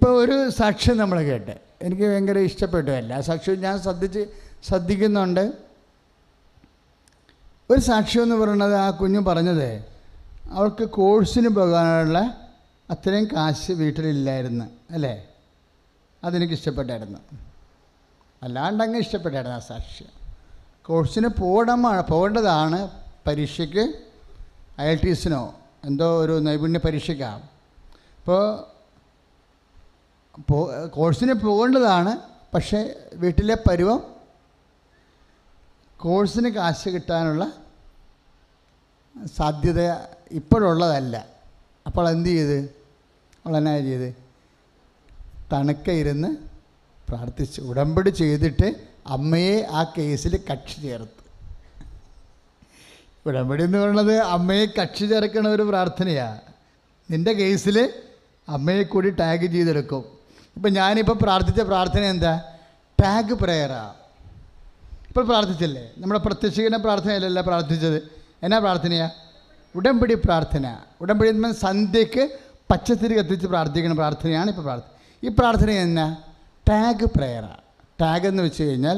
ഇപ്പോൾ ഒരു സാക്ഷ്യം നമ്മൾ കേട്ട് എനിക്ക് ഭയങ്കര ഇഷ്ടപ്പെട്ടു. എല്ലാ സാക്ഷ്യവും ഞാൻ ശ്രദ്ധിക്കുന്നുണ്ട്. ഒരു സാക്ഷ്യം എന്ന് പറയുന്നത് ആ കുഞ്ഞു പറഞ്ഞത് അവൾക്ക് കോഴ്സിന് പോകാനുള്ള അത്രയും കാശ് വീട്ടിലില്ലായിരുന്നു അല്ലേ? അതെനിക്കിഷ്ടപ്പെട്ടായിരുന്നു. അല്ലാണ്ടങ്ങ് ഇഷ്ടപ്പെട്ടായിരുന്നു ആ സാക്ഷ്യം. കോഴ്സിന് പോകേണ്ടതാണ്, പരീക്ഷയ്ക്ക് IELTSനോ എന്തോ ഒരു നൈപുണ്യ പരീക്ഷയ്ക്കാണ്. കോഴ്സിന് പോകേണ്ടതാണ്, പക്ഷേ വീട്ടിലെ പരുവം കോഴ്സിന് കാശ് കിട്ടാനുള്ള സാധ്യത ഇപ്പോഴുള്ളതല്ല. അപ്പോൾ എന്ത് ചെയ്ത് അവളെന്നാ ചെയ്ത് തണുക്കെ ഇരുന്ന് പ്രാർത്ഥിച്ചു. ഉടമ്പടി ചെയ്തിട്ട് അമ്മയെ ആ കേസിൽ കക്ഷി ചേർത്ത്. ഉടമ്പടി എന്ന് പറയുന്നത് അമ്മയെ കക്ഷി ചേർക്കണ ഒരു പ്രാർത്ഥനയാണ്. നിൻ്റെ കേസിൽ അമ്മയെ കൂടി ടാഗ് ചെയ്തെടുക്കും. ഇപ്പം ഞാനിപ്പോൾ പ്രാർത്ഥിച്ച പ്രാർത്ഥന എന്താ? ടാഗ് പ്രയറാണ്. ഇപ്പോൾ പ്രാർത്ഥിച്ചല്ലേ, നമ്മുടെ പ്രത്യക്ഷീകരണ പ്രാർത്ഥനയല്ലല്ല പ്രാർത്ഥിച്ചത്. എന്നാ പ്രാർത്ഥനയാണ്? ഉടമ്പടി പ്രാർത്ഥന. ഉടമ്പടി സന്ധ്യയ്ക്ക് പച്ചത്തിരി കത്തിച്ച് പ്രാർത്ഥിക്കുന്ന പ്രാർത്ഥനയാണ് ഇപ്പോൾ ഈ പ്രാർത്ഥന എന്നാ? ടാഗ് പ്രയറാണ്. ടാഗ് എന്ന് വെച്ച് കഴിഞ്ഞാൽ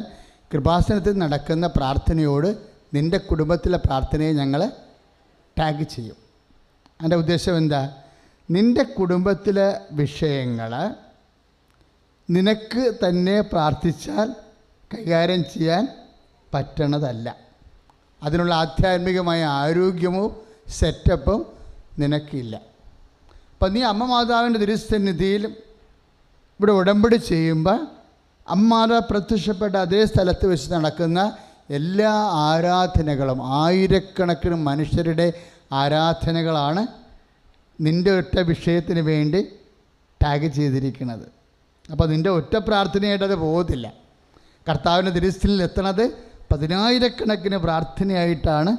കൃപാസനത്തിൽ നടക്കുന്ന പ്രാർത്ഥനയോട് നിൻ്റെ കുടുംബത്തിലെ പ്രാർത്ഥനയെ ഞങ്ങൾ ടാഗ് ചെയ്യും. അതിൻ്റെ ഉദ്ദേശം എന്താ? നിൻ്റെ കുടുംബത്തിലെ വിഷയങ്ങൾ നിനക്ക് തന്നെ പ്രാർത്ഥിച്ചാൽ കൈകാര്യം ചെയ്യാൻ പറ്റണതല്ല. അതിനുള്ള ആധ്യാത്മികമായ ആരോഗ്യമോ സെറ്റപ്പും നിനക്കില്ല. അപ്പം നീ അമ്മ മാതാവിൻ്റെ തിരുസന്നിധിയിൽ ഇവിടെ ഉടമ്പടി ചെയ്യുമ്പോൾ അമ്മ പ്രത്യക്ഷപ്പെട്ട അതേ സ്ഥലത്ത് വെച്ച് നടക്കുന്ന എല്ലാ ആരാധനകളും, ആയിരക്കണക്കിന് മനുഷ്യരുടെ ആരാധനകളാണ് നിൻ്റെ ഒറ്റ വിഷയത്തിന് വേണ്ടി ടാഗ് ചെയ്തിരിക്കുന്നത്. അപ്പോൾ നിൻ്റെ ഒറ്റ പ്രാർത്ഥനയായിട്ട് അത് പോകത്തില്ല. കർത്താവിൻ്റെ തിരുസന്നിധിയിൽ എത്തണത് പതിനായിരക്കണക്കിന് പ്രാർത്ഥനയായിട്ടാണ്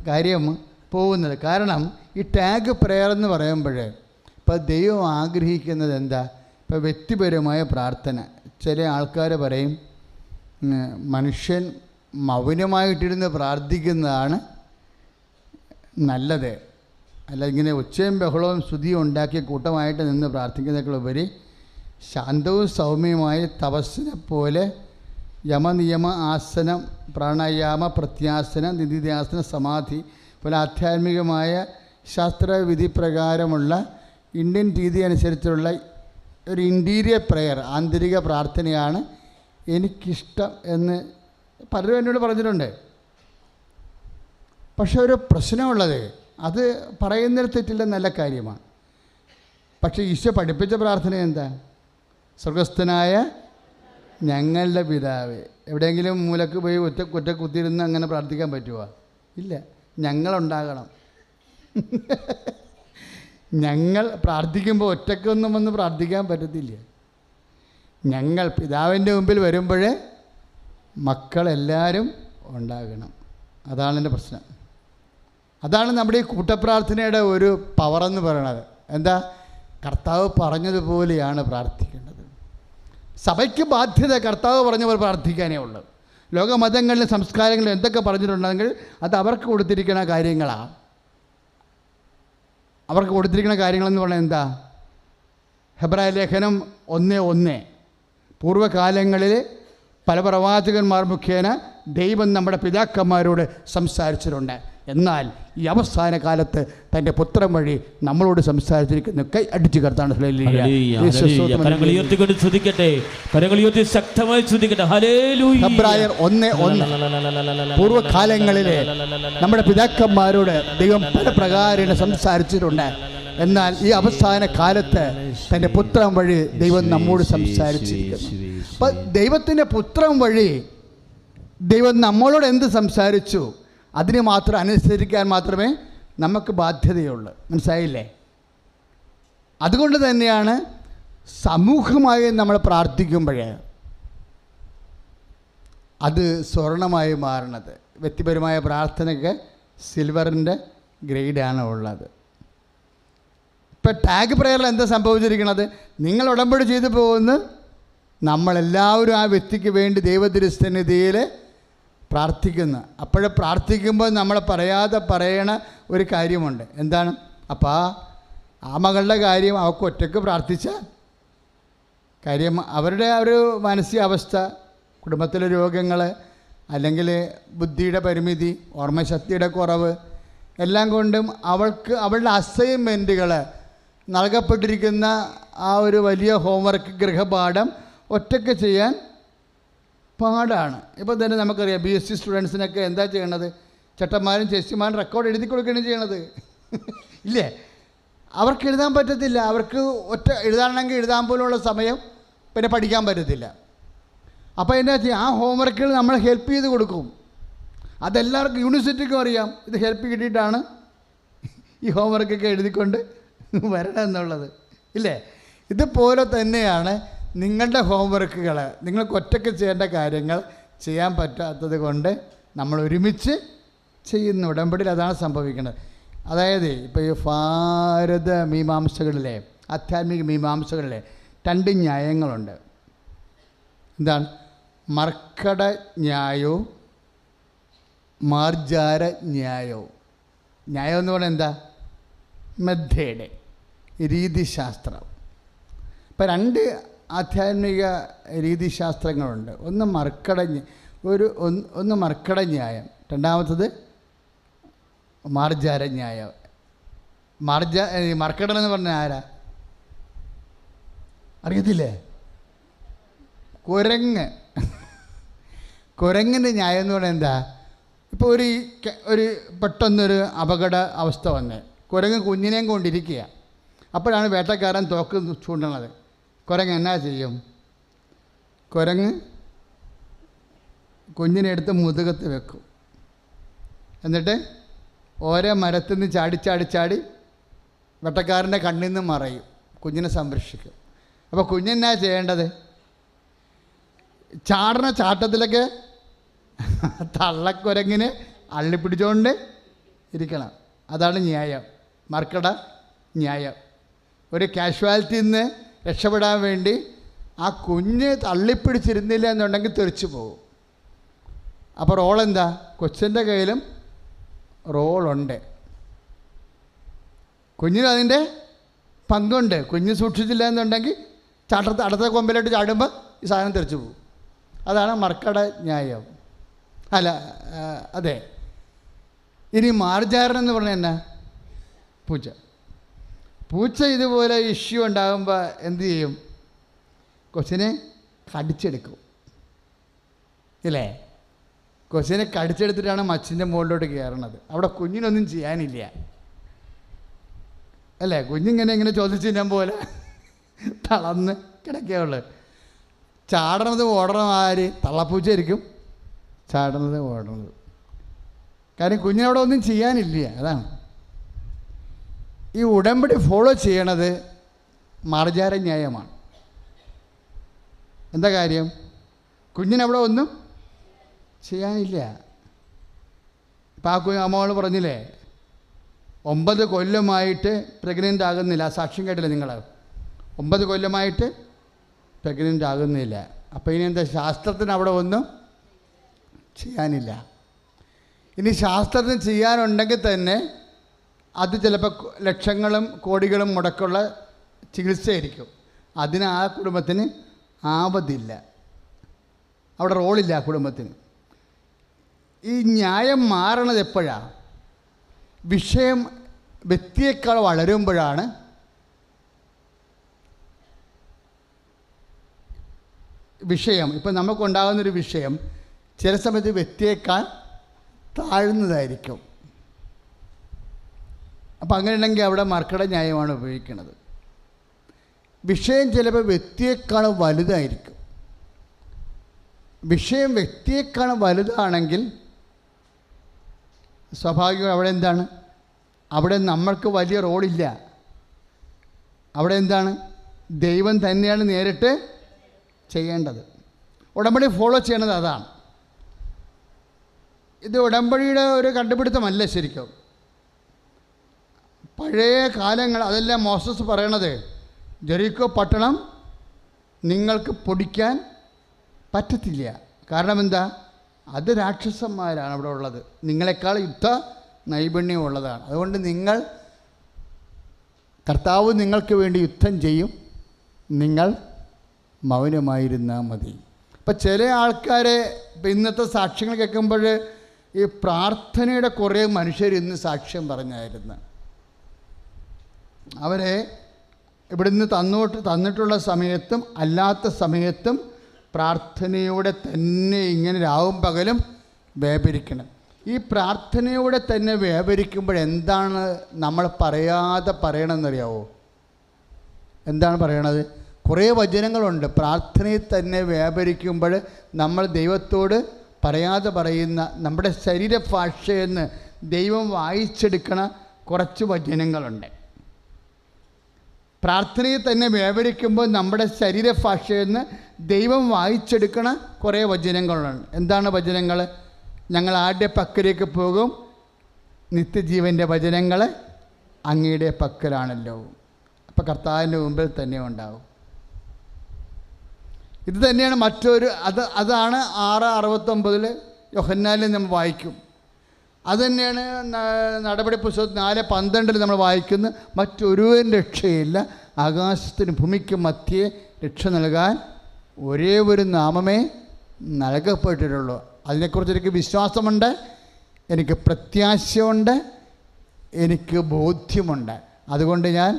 കാര്യം പോകുന്നത്. കാരണം ഈ ടാഗ് പ്രയർ എന്ന് പറയുമ്പോൾ ഇപ്പോൾ ദൈവം ആഗ്രഹിക്കുന്നത് എന്താ? ഇപ്പോൾ വ്യക്തിപരമായ പ്രാർത്ഥന. ചില ആൾക്കാർ പറയും മനുഷ്യൻ മൗനമായിട്ടിരുന്ന് പ്രാർത്ഥിക്കുന്നതാണ് നല്ലത്, അല്ല ഇങ്ങനെ ഒച്ചയും ബഹളവും സ്തുതിയും ഉണ്ടാക്കി കൂട്ടമായിട്ട് നിന്ന് പ്രാർത്ഥിക്കുന്നതിനുപരി ശാന്തവും സൗമ്യമായ തപസ്സിനെ പോലെ യമനിയമ ആസനം, പ്രാണായാമ, പ്രത്യാസനം, നിധിധ്യാസന, സമാധി പോലെ ആധ്യാത്മികമായ ശാസ്ത്രവിധി പ്രകാരമുള്ള ഇന്ത്യൻ രീതി അനുസരിച്ചുള്ള ഒരു ഇൻറ്റീരിയർ പ്രെയർ, ആന്തരിക പ്രാർത്ഥനയാണ് എനിക്കിഷ്ടം എന്ന് പലരും എന്നോട് പറഞ്ഞിട്ടുണ്ട്. പക്ഷെ ഒരു പ്രശ്നമുള്ളത്, അത് പറയുന്നതിൽ തെറ്റില്ല, നല്ല കാര്യമാണ്. പക്ഷേ ഈശോ പഠിപ്പിച്ച പ്രാർത്ഥന എന്താ? സ്വർഗസ്ഥനായ ഞങ്ങളുടെ പിതാവേ. എവിടെയെങ്കിലും മൂലക്ക് പോയി ഒറ്റ കുത്തിയിരുന്ന് അങ്ങനെ പ്രാർത്ഥിക്കാൻ പറ്റുമോ? ഇല്ല. ഞങ്ങളുണ്ടാകണം. ഞങ്ങൾ പ്രാർത്ഥിക്കുമ്പോൾ ഒറ്റക്കൊന്നും വന്ന് പ്രാർത്ഥിക്കാൻ പറ്റത്തില്ല. ഞങ്ങൾ പിതാവിൻ്റെ മുമ്പിൽ വരുമ്പോൾ മക്കളെല്ലാവരും ഉണ്ടാകണം. അതാണ് എൻ്റെ പ്രശ്നം. അതാണ് നമ്മുടെ ഈ കൂട്ടപ്രാർത്ഥനയുടെ ഒരു പവറെന്ന് പറയണത്. എന്താ? കർത്താവ് പറഞ്ഞതുപോലെയാണ് പ്രാർത്ഥിക്കേണ്ടത്. സഭയ്ക്ക് ബാധ്യത കർത്താവ് പറഞ്ഞ പോലെ പ്രാർത്ഥിക്കാനേ ഉള്ളൂ. ലോകമതങ്ങളിലും സംസ്കാരങ്ങളിലും എന്തൊക്കെ പറഞ്ഞിട്ടുണ്ടെങ്കിൽ അത് അവർക്ക് കൊടുത്തിരിക്കുന്ന കാര്യങ്ങളാണ്. അവർക്ക് കൊടുത്തിരിക്കുന്ന കാര്യങ്ങളെന്ന് പറഞ്ഞാൽ എന്താ? ഹെബ്രായ ലേഖനം 1:1 പൂർവ്വകാലങ്ങളിൽ പല പ്രവാചകന്മാർ മുഖേന ദൈവം നമ്മുടെ പിതാക്കന്മാരോട് സംസാരിച്ചിട്ടുണ്ട്. എന്നാൽ ഈ അവസാന കാലത്ത് തൻ്റെ പുത്രൻ വഴി നമ്മളോട് സംസാരിച്ചിരിക്കുന്നു. കൈ അടിച്ചു കർത്താണ്. ഹെബ്രായർ 1:1 പൂർവ്വകാലങ്ങളിലെ നമ്മുടെ പിതാക്കന്മാരോട് ദൈവം പല പ്രകാരം സംസാരിച്ചിട്ടുണ്ട്. എന്നാൽ ഈ അവസാന കാലത്ത് തൻ്റെ പുത്രൻ വഴി ദൈവം നമ്മോട് സംസാരിച്ചിരിക്കുന്നു. അപ്പം ദൈവത്തിൻ്റെ പുത്രൻ വഴി ദൈവം നമ്മളോട് എന്ത് സംസാരിച്ചു അതിന് മാത്രം അനുസരിക്കാൻ മാത്രമേ നമുക്ക് ബാധ്യതയുള്ളൂ. മനസ്സിലായില്ലേ? അതുകൊണ്ട് തന്നെയാണ് സമൂഹമായി നമ്മൾ പ്രാർത്ഥിക്കുമ്പോൾ അത് സ്വർണമായി മാറണത്. വ്യക്തിപരമായ പ്രാർത്ഥനയ്ക്ക് സിൽവറിൻ്റെ ഗ്രേഡാണ് ഉള്ളത്. ഇപ്പം ടാഗ് പ്രയറിൽ എന്താ സംഭവിച്ചിരിക്കുന്നത്? നിങ്ങൾ ഉടമ്പടി ചെയ്തു പോകുന്നു, നമ്മളെല്ലാവരും ആ വ്യക്തിക്ക് വേണ്ടി ദൈവതിരുസന്നിധിയിൽ പ്രാർത്ഥിക്കുന്നു. അപ്പോഴേ പ്രാർത്ഥിക്കുമ്പോൾ നമ്മൾ പറയാതെ പറയണ ഒരു കാര്യമുണ്ട്. എന്താണ്? അപ്പാ ആ മകളുടെ കാര്യം അവൾക്ക് ഒറ്റയ്ക്ക് പ്രാർത്ഥിച്ചാൽ, കാര്യം അവരുടെ ഒരു മാനസികാവസ്ഥ, കുടുംബത്തിലെ രോഗങ്ങൾ, അല്ലെങ്കിൽ ബുദ്ധിയുടെ പരിമിതി, ഓർമ്മശക്തിയുടെ കുറവ്, എല്ലാം കൊണ്ടും അവൾക്ക് അവളുടെ അസൈൻമെൻറ്റുകൾ, നൽകപ്പെട്ടിരിക്കുന്ന ആ ഒരു വലിയ ഹോംവർക്ക്, ഗൃഹപാഠം ഒറ്റയ്ക്ക് ചെയ്യാൻ പാടാണ്. ഇപ്പോൾ തന്നെ നമുക്കറിയാം BSc സ്റ്റുഡൻസിനൊക്കെ എന്താ ചെയ്യണത്? ചേട്ടന്മാരും ചേച്ചിമാരും റെക്കോർഡ് എഴുതി കൊടുക്കുകയാണ് ചെയ്യണത്. ഇല്ലേ? അവർക്ക് എഴുതാൻ പറ്റത്തില്ല. അവർക്ക് ഒറ്റ എഴുതാണെങ്കിൽ എഴുതാൻ പോലുള്ള സമയം പിന്നെ പഠിക്കാൻ പറ്റത്തില്ല. അപ്പോൾ എന്നാ ചെയ്യും? ആ ഹോംവർക്കുകൾ നമ്മൾ ഹെൽപ്പ് ചെയ്ത് കൊടുക്കും. അതെല്ലാവർക്കും യൂണിവേഴ്സിറ്റിക്കും അറിയാം, ഇത് ഹെൽപ്പ് കിട്ടിയിട്ടാണ് ഈ ഹോംവർക്കൊക്കെ എഴുതിക്കൊണ്ട് വരണം എന്നുള്ളത്. ഇല്ലേ? ഇതുപോലെ തന്നെയാണ് നിങ്ങളുടെ ഹോംവർക്കുകൾ. നിങ്ങൾക്ക് ഒറ്റയ്ക്ക് ചെയ്യേണ്ട കാര്യങ്ങൾ ചെയ്യാൻ പറ്റാത്തത് കൊണ്ട് നമ്മൾ ഒരുമിച്ച് ചെയ്യുന്ന ഉടമ്പടിയിൽ അതാണ് സംഭവിക്കുന്നത്. അതായത് ഇപ്പോൾ ഈ ഭാരത മീമാംസകളിലെ, ആധ്യാത്മിക മീമാംസകളിലെ 2 ന്യായങ്ങളുണ്ട്. എന്താണ്? മർക്കട ന്യായവും മാർജാര ന്യായവും. ന്യായം എന്ന് പറഞ്ഞാൽ എന്താ? മെത്തേഡ്, രീതിശാസ്ത്രം. ഇപ്പം 2 ആധ്യാത്മിക രീതിശാസ്ത്രങ്ങളുണ്ട്. ഒന്ന് മർക്കട ന്യായം, രണ്ടാമത്തത് മാർജാര ന്യായം. മർക്കടൻ എന്ന് പറഞ്ഞാൽ ആരാ? അറിയത്തില്ലേ? കുരങ്ങിൻ്റെ ന്യായം എന്ന് പറഞ്ഞാൽ എന്താ? ഇപ്പോൾ ഒരു പെട്ടെന്നൊരു അപകട അവസ്ഥ വന്ന് കുരങ്ങ് കുഞ്ഞിനെയും കൊണ്ടിരിക്കുക. അപ്പോഴാണ് വേട്ടക്കാരൻ തോക്ക് ചൂണ്ടണത്. കുരങ്ങ് എന്നാ ചെയ്യും? കുരങ്ങ് കുഞ്ഞിനെ എടുത്ത് മുതുകത്ത് വെക്കും. എന്നിട്ട് ഓരോ മരത്തിൽ നിന്ന് ചാടി വെട്ടക്കാരൻ്റെ കണ്ണിൽ നിന്ന് മറയും, കുഞ്ഞിനെ സംരക്ഷിക്കും. അപ്പോൾ കുഞ്ഞെന്നാ ചെയ്യേണ്ടത്? ചാട്ടത്തിലൊക്കെ തള്ളക്കുരങ്ങിനെ അള്ളിപ്പിടിച്ചുകൊണ്ട് ഇരിക്കണം. അതാണ് ന്യായം, മർക്കട ന്യായം. ഒരു കാഷ്വാലിറ്റിയിൽ നിന്ന് രക്ഷപ്പെടാൻ വേണ്ടി ആ കുഞ്ഞ് തള്ളിപ്പിടിച്ചിരുന്നില്ല എന്നുണ്ടെങ്കിൽ തെറിച്ചു പോകും. അപ്പോൾ റോളെന്താ? കൊച്ചിൻ്റെ കയ്യിലും റോളുണ്ട്, കുഞ്ഞിനും അതിൻ്റെ പങ്കുണ്ട്. കുഞ്ഞ് സൂക്ഷിച്ചില്ല എന്നുണ്ടെങ്കിൽ അടുത്ത കൊമ്പിലോട്ട് ചാടുമ്പോൾ ഈ സാധനം തെറിച്ചു പോകും. അതാണ് മർക്കട ന്യായം. അതെ. ഇനി മാർജാരൻ എന്ന് പറഞ്ഞാൽ എന്നാ? പൂച്ച ഇതുപോലെ ഇഷ്യൂ ഉണ്ടാകുമ്പോൾ എന്തു ചെയ്യും? കൊച്ചിനെ കടിച്ചെടുക്കും. ഇല്ലേ? കൊച്ചിനെ കടിച്ചെടുത്തിട്ടാണ് മച്ചിൻ്റെ മുകളിലോട്ട് കയറണത്. അവിടെ കുഞ്ഞിനൊന്നും ചെയ്യാനില്ല, അല്ലേ? കുഞ്ഞിങ്ങനെ ചോദിച്ചില്ല പോലെ തളർന്ന് കിടക്കുകയുള്ളു. ചാടണത് ഓടണം ആര്? തള്ളപ്പൂച്ചയായിരിക്കും ചാടണത് ഓടണത്. കാര്യം കുഞ്ഞിനവിടെ ഒന്നും ചെയ്യാനില്ല. അതാണ് ഈ ഉടമ്പടി ഫോളോ ചെയ്യണത് മാർജാര ന്യായമാണ്. എന്താ കാര്യം? കുഞ്ഞിനവിടെ ഒന്നും ചെയ്യാനില്ല. ഇപ്പം ആ അമ്മോൾ പറഞ്ഞില്ലേ, 9 കൊല്ലമായിട്ട് പ്രഗ്നൻ്റ് ആകുന്നില്ല. ആ സാക്ഷ്യം കേട്ടില്ലേ നിങ്ങൾ? 9 കൊല്ലമായിട്ട് പ്രഗ്നൻ്റ് ആകുന്നില്ല. അപ്പോൾ ഇനി എന്താ? ശാസ്ത്രത്തിന് അവിടെ ഒന്നും ചെയ്യാനില്ല. ഇനി ശാസ്ത്രത്തിന് ചെയ്യാനുണ്ടെങ്കിൽ തന്നെ അത് ചിലപ്പോൾ ലക്ഷങ്ങളും കോടികളും മുടക്കുള്ള ചികിത്സയായിരിക്കും. അതിന് ആ കുടുംബത്തിന് ആവതില്ല, അവിടെ റോളില്ല ആ കുടുംബത്തിന്. ഈ ന്യായം മാറണത് എപ്പോഴാണ്? വിഷയം വ്യക്തിയേക്കാൾ വളരുമ്പോഴാണ് വിഷയം. ഇപ്പം നമുക്കുണ്ടാകുന്നൊരു വിഷയം ചില സമയത്ത് വ്യക്തിയേക്കാൾ താഴ്ന്നതായിരിക്കും. അപ്പം അങ്ങനെയുണ്ടെങ്കിൽ അവിടെ മർക്കട ന്യായമാണ് ഉപയോഗിക്കുന്നത്. വിഷയം ചിലപ്പോൾ വ്യക്തിയേക്കാൾ വലുതായിരിക്കും. വിഷയം വ്യക്തിയേക്കാൾ വലുതാണെങ്കിൽ സ്വാഭാവികം അവിടെ എന്താണ്? അവിടെ നമ്മൾക്ക് വലിയ റോളില്ല. അവിടെ എന്താണ്? ദൈവം തന്നെയാണ് നേരിട്ട് ചെയ്യേണ്ടത്. ഉടമ്പടി ഫോളോ ചെയ്യണത് അതാണ്. ഇത് ഉടമ്പടിയുടെ ഒരു കണ്ടുപിടുത്തമല്ല ശരിക്കും. പഴയ കാലങ്ങൾ, അതെല്ലാം മോസസ് പറയണത്, ജെറിക്കോ പട്ടണം നിങ്ങൾക്ക് പൊടിക്കാൻ പറ്റത്തില്ല. കാരണം എന്താ? അത് രാക്ഷസന്മാരാണ് അവിടെ ഉള്ളത്, നിങ്ങളെക്കാൾ യുദ്ധ നൈപുണ്യം ഉള്ളതാണ്. അതുകൊണ്ട് നിങ്ങൾ കർത്താവ് നിങ്ങൾക്ക് വേണ്ടി യുദ്ധം ചെയ്യും, നിങ്ങൾ മൗനമായിരുന്നാൽ മതി. അപ്പം ചില ആൾക്കാരെ ഇപ്പം ഇന്നത്തെ സാക്ഷ്യങ്ങൾ കേൾക്കുമ്പോൾ ഈ പ്രാർത്ഥനയുടെ കുറേ മനുഷ്യർ ഇന്ന് സാക്ഷ്യം പറഞ്ഞായിരുന്നു. അവരെ ഇവിടുന്ന് തന്നിട്ടുള്ള സമയത്തും അല്ലാത്ത സമയത്തും പ്രാർത്ഥനയോടെ തന്നെ ഇങ്ങനെ രാവും പകലും വ്യാപരിക്കണം. ഈ പ്രാർത്ഥനയോടെ തന്നെ വ്യാപരിക്കുമ്പോൾ എന്താണ് നമ്മൾ പറയാതെ പറയണമെന്നറിയാവോ? എന്താണ് പറയണത്? കുറേ വചനങ്ങളുണ്ട്. പ്രാർത്ഥനയിൽ തന്നെ വ്യാപരിക്കുമ്പോൾ നമ്മൾ ദൈവത്തോട് പറയാതെ പറയുന്ന, നമ്മുടെ ശരീരഭാഷയെന്ന് ദൈവം വായിച്ചെടുക്കണ കുറച്ച് വചനങ്ങളുണ്ട്. പ്രാർത്ഥനയിൽ തന്നെ വ്യാപരിക്കുമ്പോൾ നമ്മുടെ ശരീരഭാഷയെന്ന് ദൈവം വായിച്ചെടുക്കണ കുറേ വചനങ്ങളുണ്ട്. എന്താണ് വചനങ്ങൾ? ഞങ്ങൾ ആരുടെ പക്കലേക്ക് പോകും? നിത്യജീവൻ്റെ വചനങ്ങൾ അങ്ങയുടെ പക്കലാണല്ലോ. അപ്പോൾ കർത്താവിൻ്റെ മുമ്പിൽ തന്നെ ഉണ്ടാവും. ഇത് തന്നെയാണ് മറ്റൊരു അതാണ് 6:69 യോഹന്നാനിൽ നമ്മൾ വായിക്കും. അതുതന്നെയാണ് നടപടി പുസ്തകം 4:12 നമ്മൾ വായിക്കുന്ന, മറ്റൊരുവൻ രക്ഷയില്ല, ആകാശത്തിനും ഭൂമിക്കും മധ്യേ രക്ഷ നൽകാൻ ഒരേ ഒരു നാമമേ നൽകപ്പെട്ടിട്ടുള്ളൂ. അതിനെക്കുറിച്ച് എനിക്ക് വിശ്വാസമുണ്ട്, എനിക്ക് പ്രത്യാശയുണ്ട്, എനിക്ക് ബോധ്യമുണ്ട്. അതുകൊണ്ട് ഞാൻ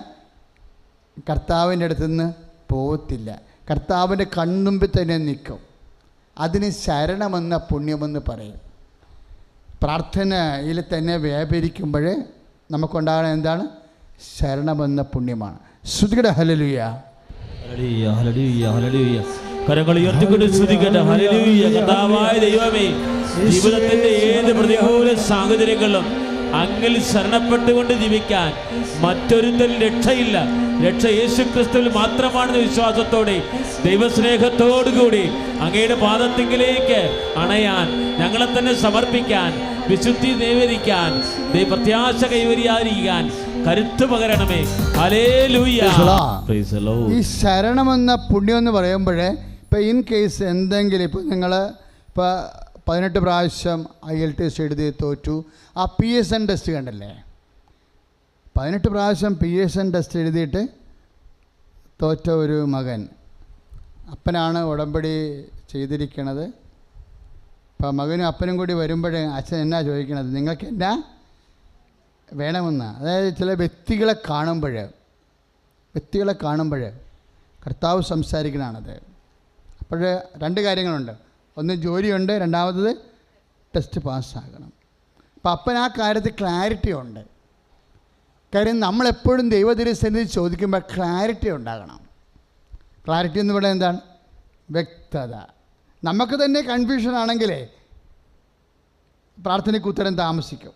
കർത്താവിൻ്റെ അടുത്ത് നിന്ന് പോകത്തില്ല. കർത്താവിൻ്റെ കൺമുമ്പിൽ തന്നെ നിൽക്കും. അതിന് ശരണമെന്ന പുണ്യമെന്ന് പറയും. പ്രാർത്ഥനയിൽ തന്നെ വ്യാപരിക്കുമ്പോൾ നമുക്കുണ്ടാകുന്ന എന്താണ്? ശരണമെന്ന പുണ്യമാണ്. ശ്രുതികടെ ഹല്ലേലൂയ, ഹല്ലേലൂയ, ഹല്ലേലൂയ, ഹല്ലേലൂയ. കരങ്ങൾ ഉയർത്തിക്കൊണ്ട് സ്തുതിക്കട്ടെ. ഹല്ലേലൂയ. കർത്താവായ ദൈവമേ, ജീവിതത്തിന്റെ ഏത് പ്രതികൂല സാഹചര്യങ്ങളിലും അങ്ങിൽ ശരണപ്പെട്ടുകൊണ്ട് ജീവിക്കാൻ മറ്റൊരുത്തൽ രക്ഷയില്ല. രക്ഷ യേശു ക്രിസ്തുവിൽ മാത്രമാണെന്ന വിശ്വാസത്തോടെ ദൈവസ്നേഹത്തോടുകൂടി അങ്ങയുടെ പാദത്തിങ്കിലേക്ക് അണയാൻ, ഞങ്ങളെ തന്നെ സമർപ്പിക്കാൻ, വിശുദ്ധി കൈവരിക്കാൻ, പ്രത്യാശ കൈവരിയാതിരിക്കാൻ കരുത്ത് പകരണമേ. ഹല്ലേലൂയ. ഈ ശരണമെന്ന പുണ്യം എന്ന് പറയുമ്പോഴേ, ഇപ്പം ഇൻ കേസ് എന്തെങ്കിലും ഇപ്പം നിങ്ങൾ ഇപ്പോൾ 18 പ്രാവശ്യം IELTS എഴുതി തോറ്റു, ആ PSN ടെസ്റ്റ് കണ്ടല്ലേ? 18 പ്രാവശ്യം PSN ടെസ്റ്റ് എഴുതിയിട്ട് തോറ്റ ഒരു മകൻ, അപ്പനാണ് ഉടമ്പടി ചെയ്തിരിക്കണത്. അപ്പോൾ മകനും അപ്പനും കൂടി വരുമ്പോഴേ അച്ഛൻ എന്നാ ചോദിക്കണത്? നിങ്ങൾക്ക് എന്നാ വേണമെന്ന്. അതായത് ചില വ്യക്തികളെ കാണുമ്പോൾ കർത്താവ് സംസാരിക്കണതാണത്. അപ്പോൾ 2 കാര്യങ്ങളുണ്ട്. ഒന്ന് ജോലിയുണ്ട്, രണ്ടാമത്തത് ടെസ്റ്റ് പാസ്സാകണം. അപ്പം അപ്പൻ ആ കാര്യത്തിൽ ക്ലാരിറ്റി ഉണ്ട്. കാര്യം നമ്മളെപ്പോഴും ദൈവതിരുസന്നിധി ചോദിക്കുമ്പോൾ ക്ലാരിറ്റി ഉണ്ടാകണം. ക്ലാരിറ്റി എന്ന് പറയുന്നത് എന്താണ്? വ്യക്തത. നമുക്ക് തന്നെ കൺഫ്യൂഷൻ ആണെങ്കിലേ പ്രാർത്ഥനയ്ക്ക് ഉത്തരം താമസിക്കും.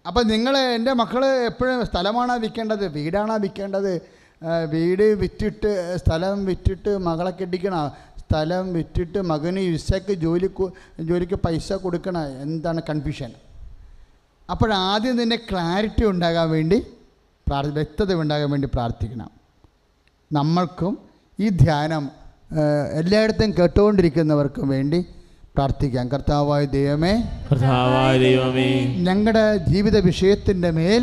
അപ്പം എൻ്റെ മക്കൾ എപ്പോഴും സ്ഥലമാണോ വിൽക്കേണ്ടത്, വീടാണോ വിൽക്കേണ്ടത്, വീട് വിറ്റിട്ട് സ്ഥലം വിറ്റിട്ട് മകളെ കെട്ടിക്കണം, സ്ഥലം വിറ്റിട്ട് മകന് വിസയ്ക്ക് ജോലിക്ക് പൈസ കൊടുക്കണം, എന്താണ് കൺഫ്യൂഷൻ? അപ്പോഴാദ്യം തന്നെ ക്ലാരിറ്റി ഉണ്ടാകാൻ വേണ്ടി വ്യക്തത ഉണ്ടാകാൻ വേണ്ടി പ്രാർത്ഥിക്കണം. നമ്മൾക്കും ഈ ധ്യാനം എല്ലായിടത്തും കേട്ടുകൊണ്ടിരിക്കുന്നവർക്കും വേണ്ടി പ്രാർത്ഥിക്കാം. കർത്താവായ ദൈവമേ, ഞങ്ങളുടെ ജീവിത വിഷയത്തിന്റെ മേൽ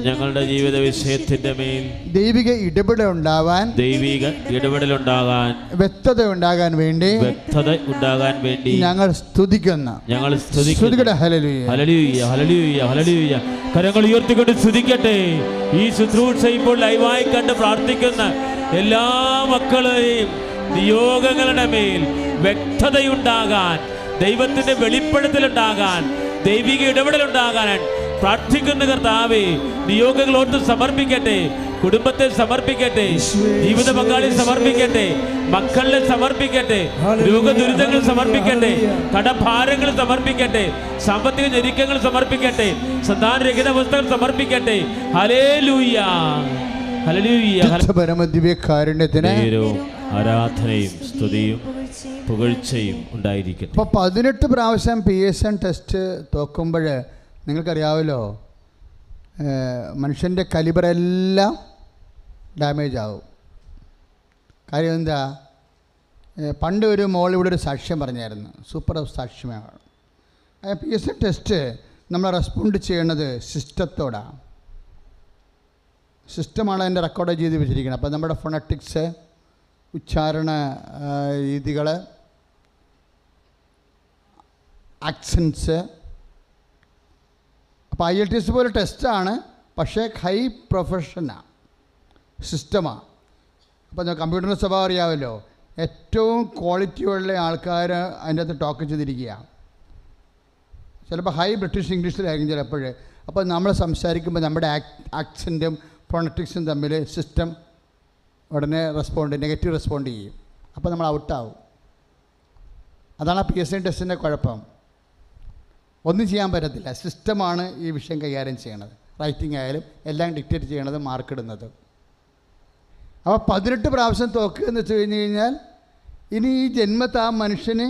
ദൈവിക ഇടപെടലുണ്ടാവാൻ വ്യക്തത ഉണ്ടാകാൻ വേണ്ടി ഞങ്ങൾ സ്തുതിക്കുന്നു. കരങ്ങൾ ഉയർത്തിക്കൊണ്ട് സ്തുതിക്കട്ടെ. ഈ ശുശ്രൂഷ ഇപ്പോൾ ലൈവായി കണ്ട് പ്രാർത്ഥിക്കുന്ന എല്ലാ മക്കളെയും നിയോഗങ്ങളുടെ മേൽ വ്യക്തതയുണ്ടാകാൻ, ദൈവത്തിന്റെ വെളിപ്പെടുത്തലുണ്ടാകാൻ, ദൈവിക ഇടപെടലുണ്ടാകാൻ പ്രാർത്ഥിക്കുന്ന കർത്താവേ, നിയോഗങ്ങളോട്ട് സമർപ്പിക്കട്ടെ, കുടുംബത്തെ സമർപ്പിക്കട്ടെ, ജീവിത പങ്കാളി സമർപ്പിക്കട്ടെ, മക്കളെ സമർപ്പിക്കട്ടെ, രോഗദുരിതങ്ങൾ സമർപ്പിക്കട്ടെ, കടഭാരങ്ങൾ സമർപ്പിക്കട്ടെ, സാമ്പത്തിക ഞെരുക്കങ്ങൾ സമർപ്പിക്കട്ടെ, സന്താനരഹിത അവസ്ഥകൾ സമർപ്പിക്കട്ടെ. Hallelujah, hallelujah. പരമദിവ്യകാരുണ്യത്തിന് ആരാധനയും സ്തുതിയും പുകഴ്ചയും ഉണ്ടായിരിക്കും. അപ്പോൾ 18 പ്രാവശ്യം PSN ടെസ്റ്റ് തോക്കുമ്പോൾ നിങ്ങൾക്കറിയാമല്ലോ, മനുഷ്യൻ്റെ കലിബറെല്ലാം ഡാമേജ് ആവും. കാര്യം എന്താ? പണ്ട് ഒരു മോൾ ഇവിടെ ഒരു സാക്ഷ്യം പറഞ്ഞായിരുന്നു, സൂപ്പർ സാക്ഷ്യമാണ്. PSN ടെസ്റ്റ് നമ്മൾ റെസ്പോണ്ട് ചെയ്യണത് സിസ്റ്റത്തോടാണ്. സിസ്റ്റമാണ് അതിൻ്റെ റെക്കോർഡ് ചെയ്ത് വെച്ചിരിക്കുന്നത്. അപ്പോൾ നമ്മുടെ ഫോണറ്റിക്സ്, ഉച്ചാരണ രീതികൾ, ആക്സൻസ്. അപ്പോൾ IELTS പോലെ ടെസ്റ്റാണ്, പക്ഷേ ഹൈ പ്രൊഫഷനാണ്, സിസ്റ്റമാണ്. അപ്പോൾ കമ്പ്യൂട്ടറിൻ്റെ സ്വഭാവം അറിയാമല്ലോ, ഏറ്റവും ക്വാളിറ്റിയുള്ള ആൾക്കാർ അതിൻ്റെ അകത്ത് ടോക്ക് ചെയ്തിരിക്കുകയാണ്. ചിലപ്പോൾ ഹൈ ബ്രിട്ടീഷ് ഇംഗ്ലീഷിലായിരിക്കും ചിലപ്പോൾ. അപ്പോൾ നമ്മൾ സംസാരിക്കുമ്പോൾ നമ്മുടെ ആക്സൻറ്റും ഫോണറ്റിക്സും തമ്മിൽ സിസ്റ്റം ഉടനെ നെഗറ്റീവ് റെസ്പോണ്ട് ചെയ്യും. അപ്പോൾ നമ്മൾ ഔട്ടാവും. അതാണ് ആ PSC ടെസ്റ്റിൻ്റെ കുഴപ്പം. ഒന്നും ചെയ്യാൻ പറ്റത്തില്ല. സിസ്റ്റമാണ് ഈ വിഷയം കൈകാര്യം ചെയ്യണത്. റൈറ്റിംഗ് ആയാലും എല്ലാം ഡിക്റ്റേറ്റ് ചെയ്യണത്, മാർക്കിടുന്നത്. അപ്പോൾ 18 പ്രാവശ്യം തോക്കുക എന്ന് വെച്ച് കഴിഞ്ഞാൽ ഇനി ഈ ജന്മത്ത് ആ മനുഷ്യന്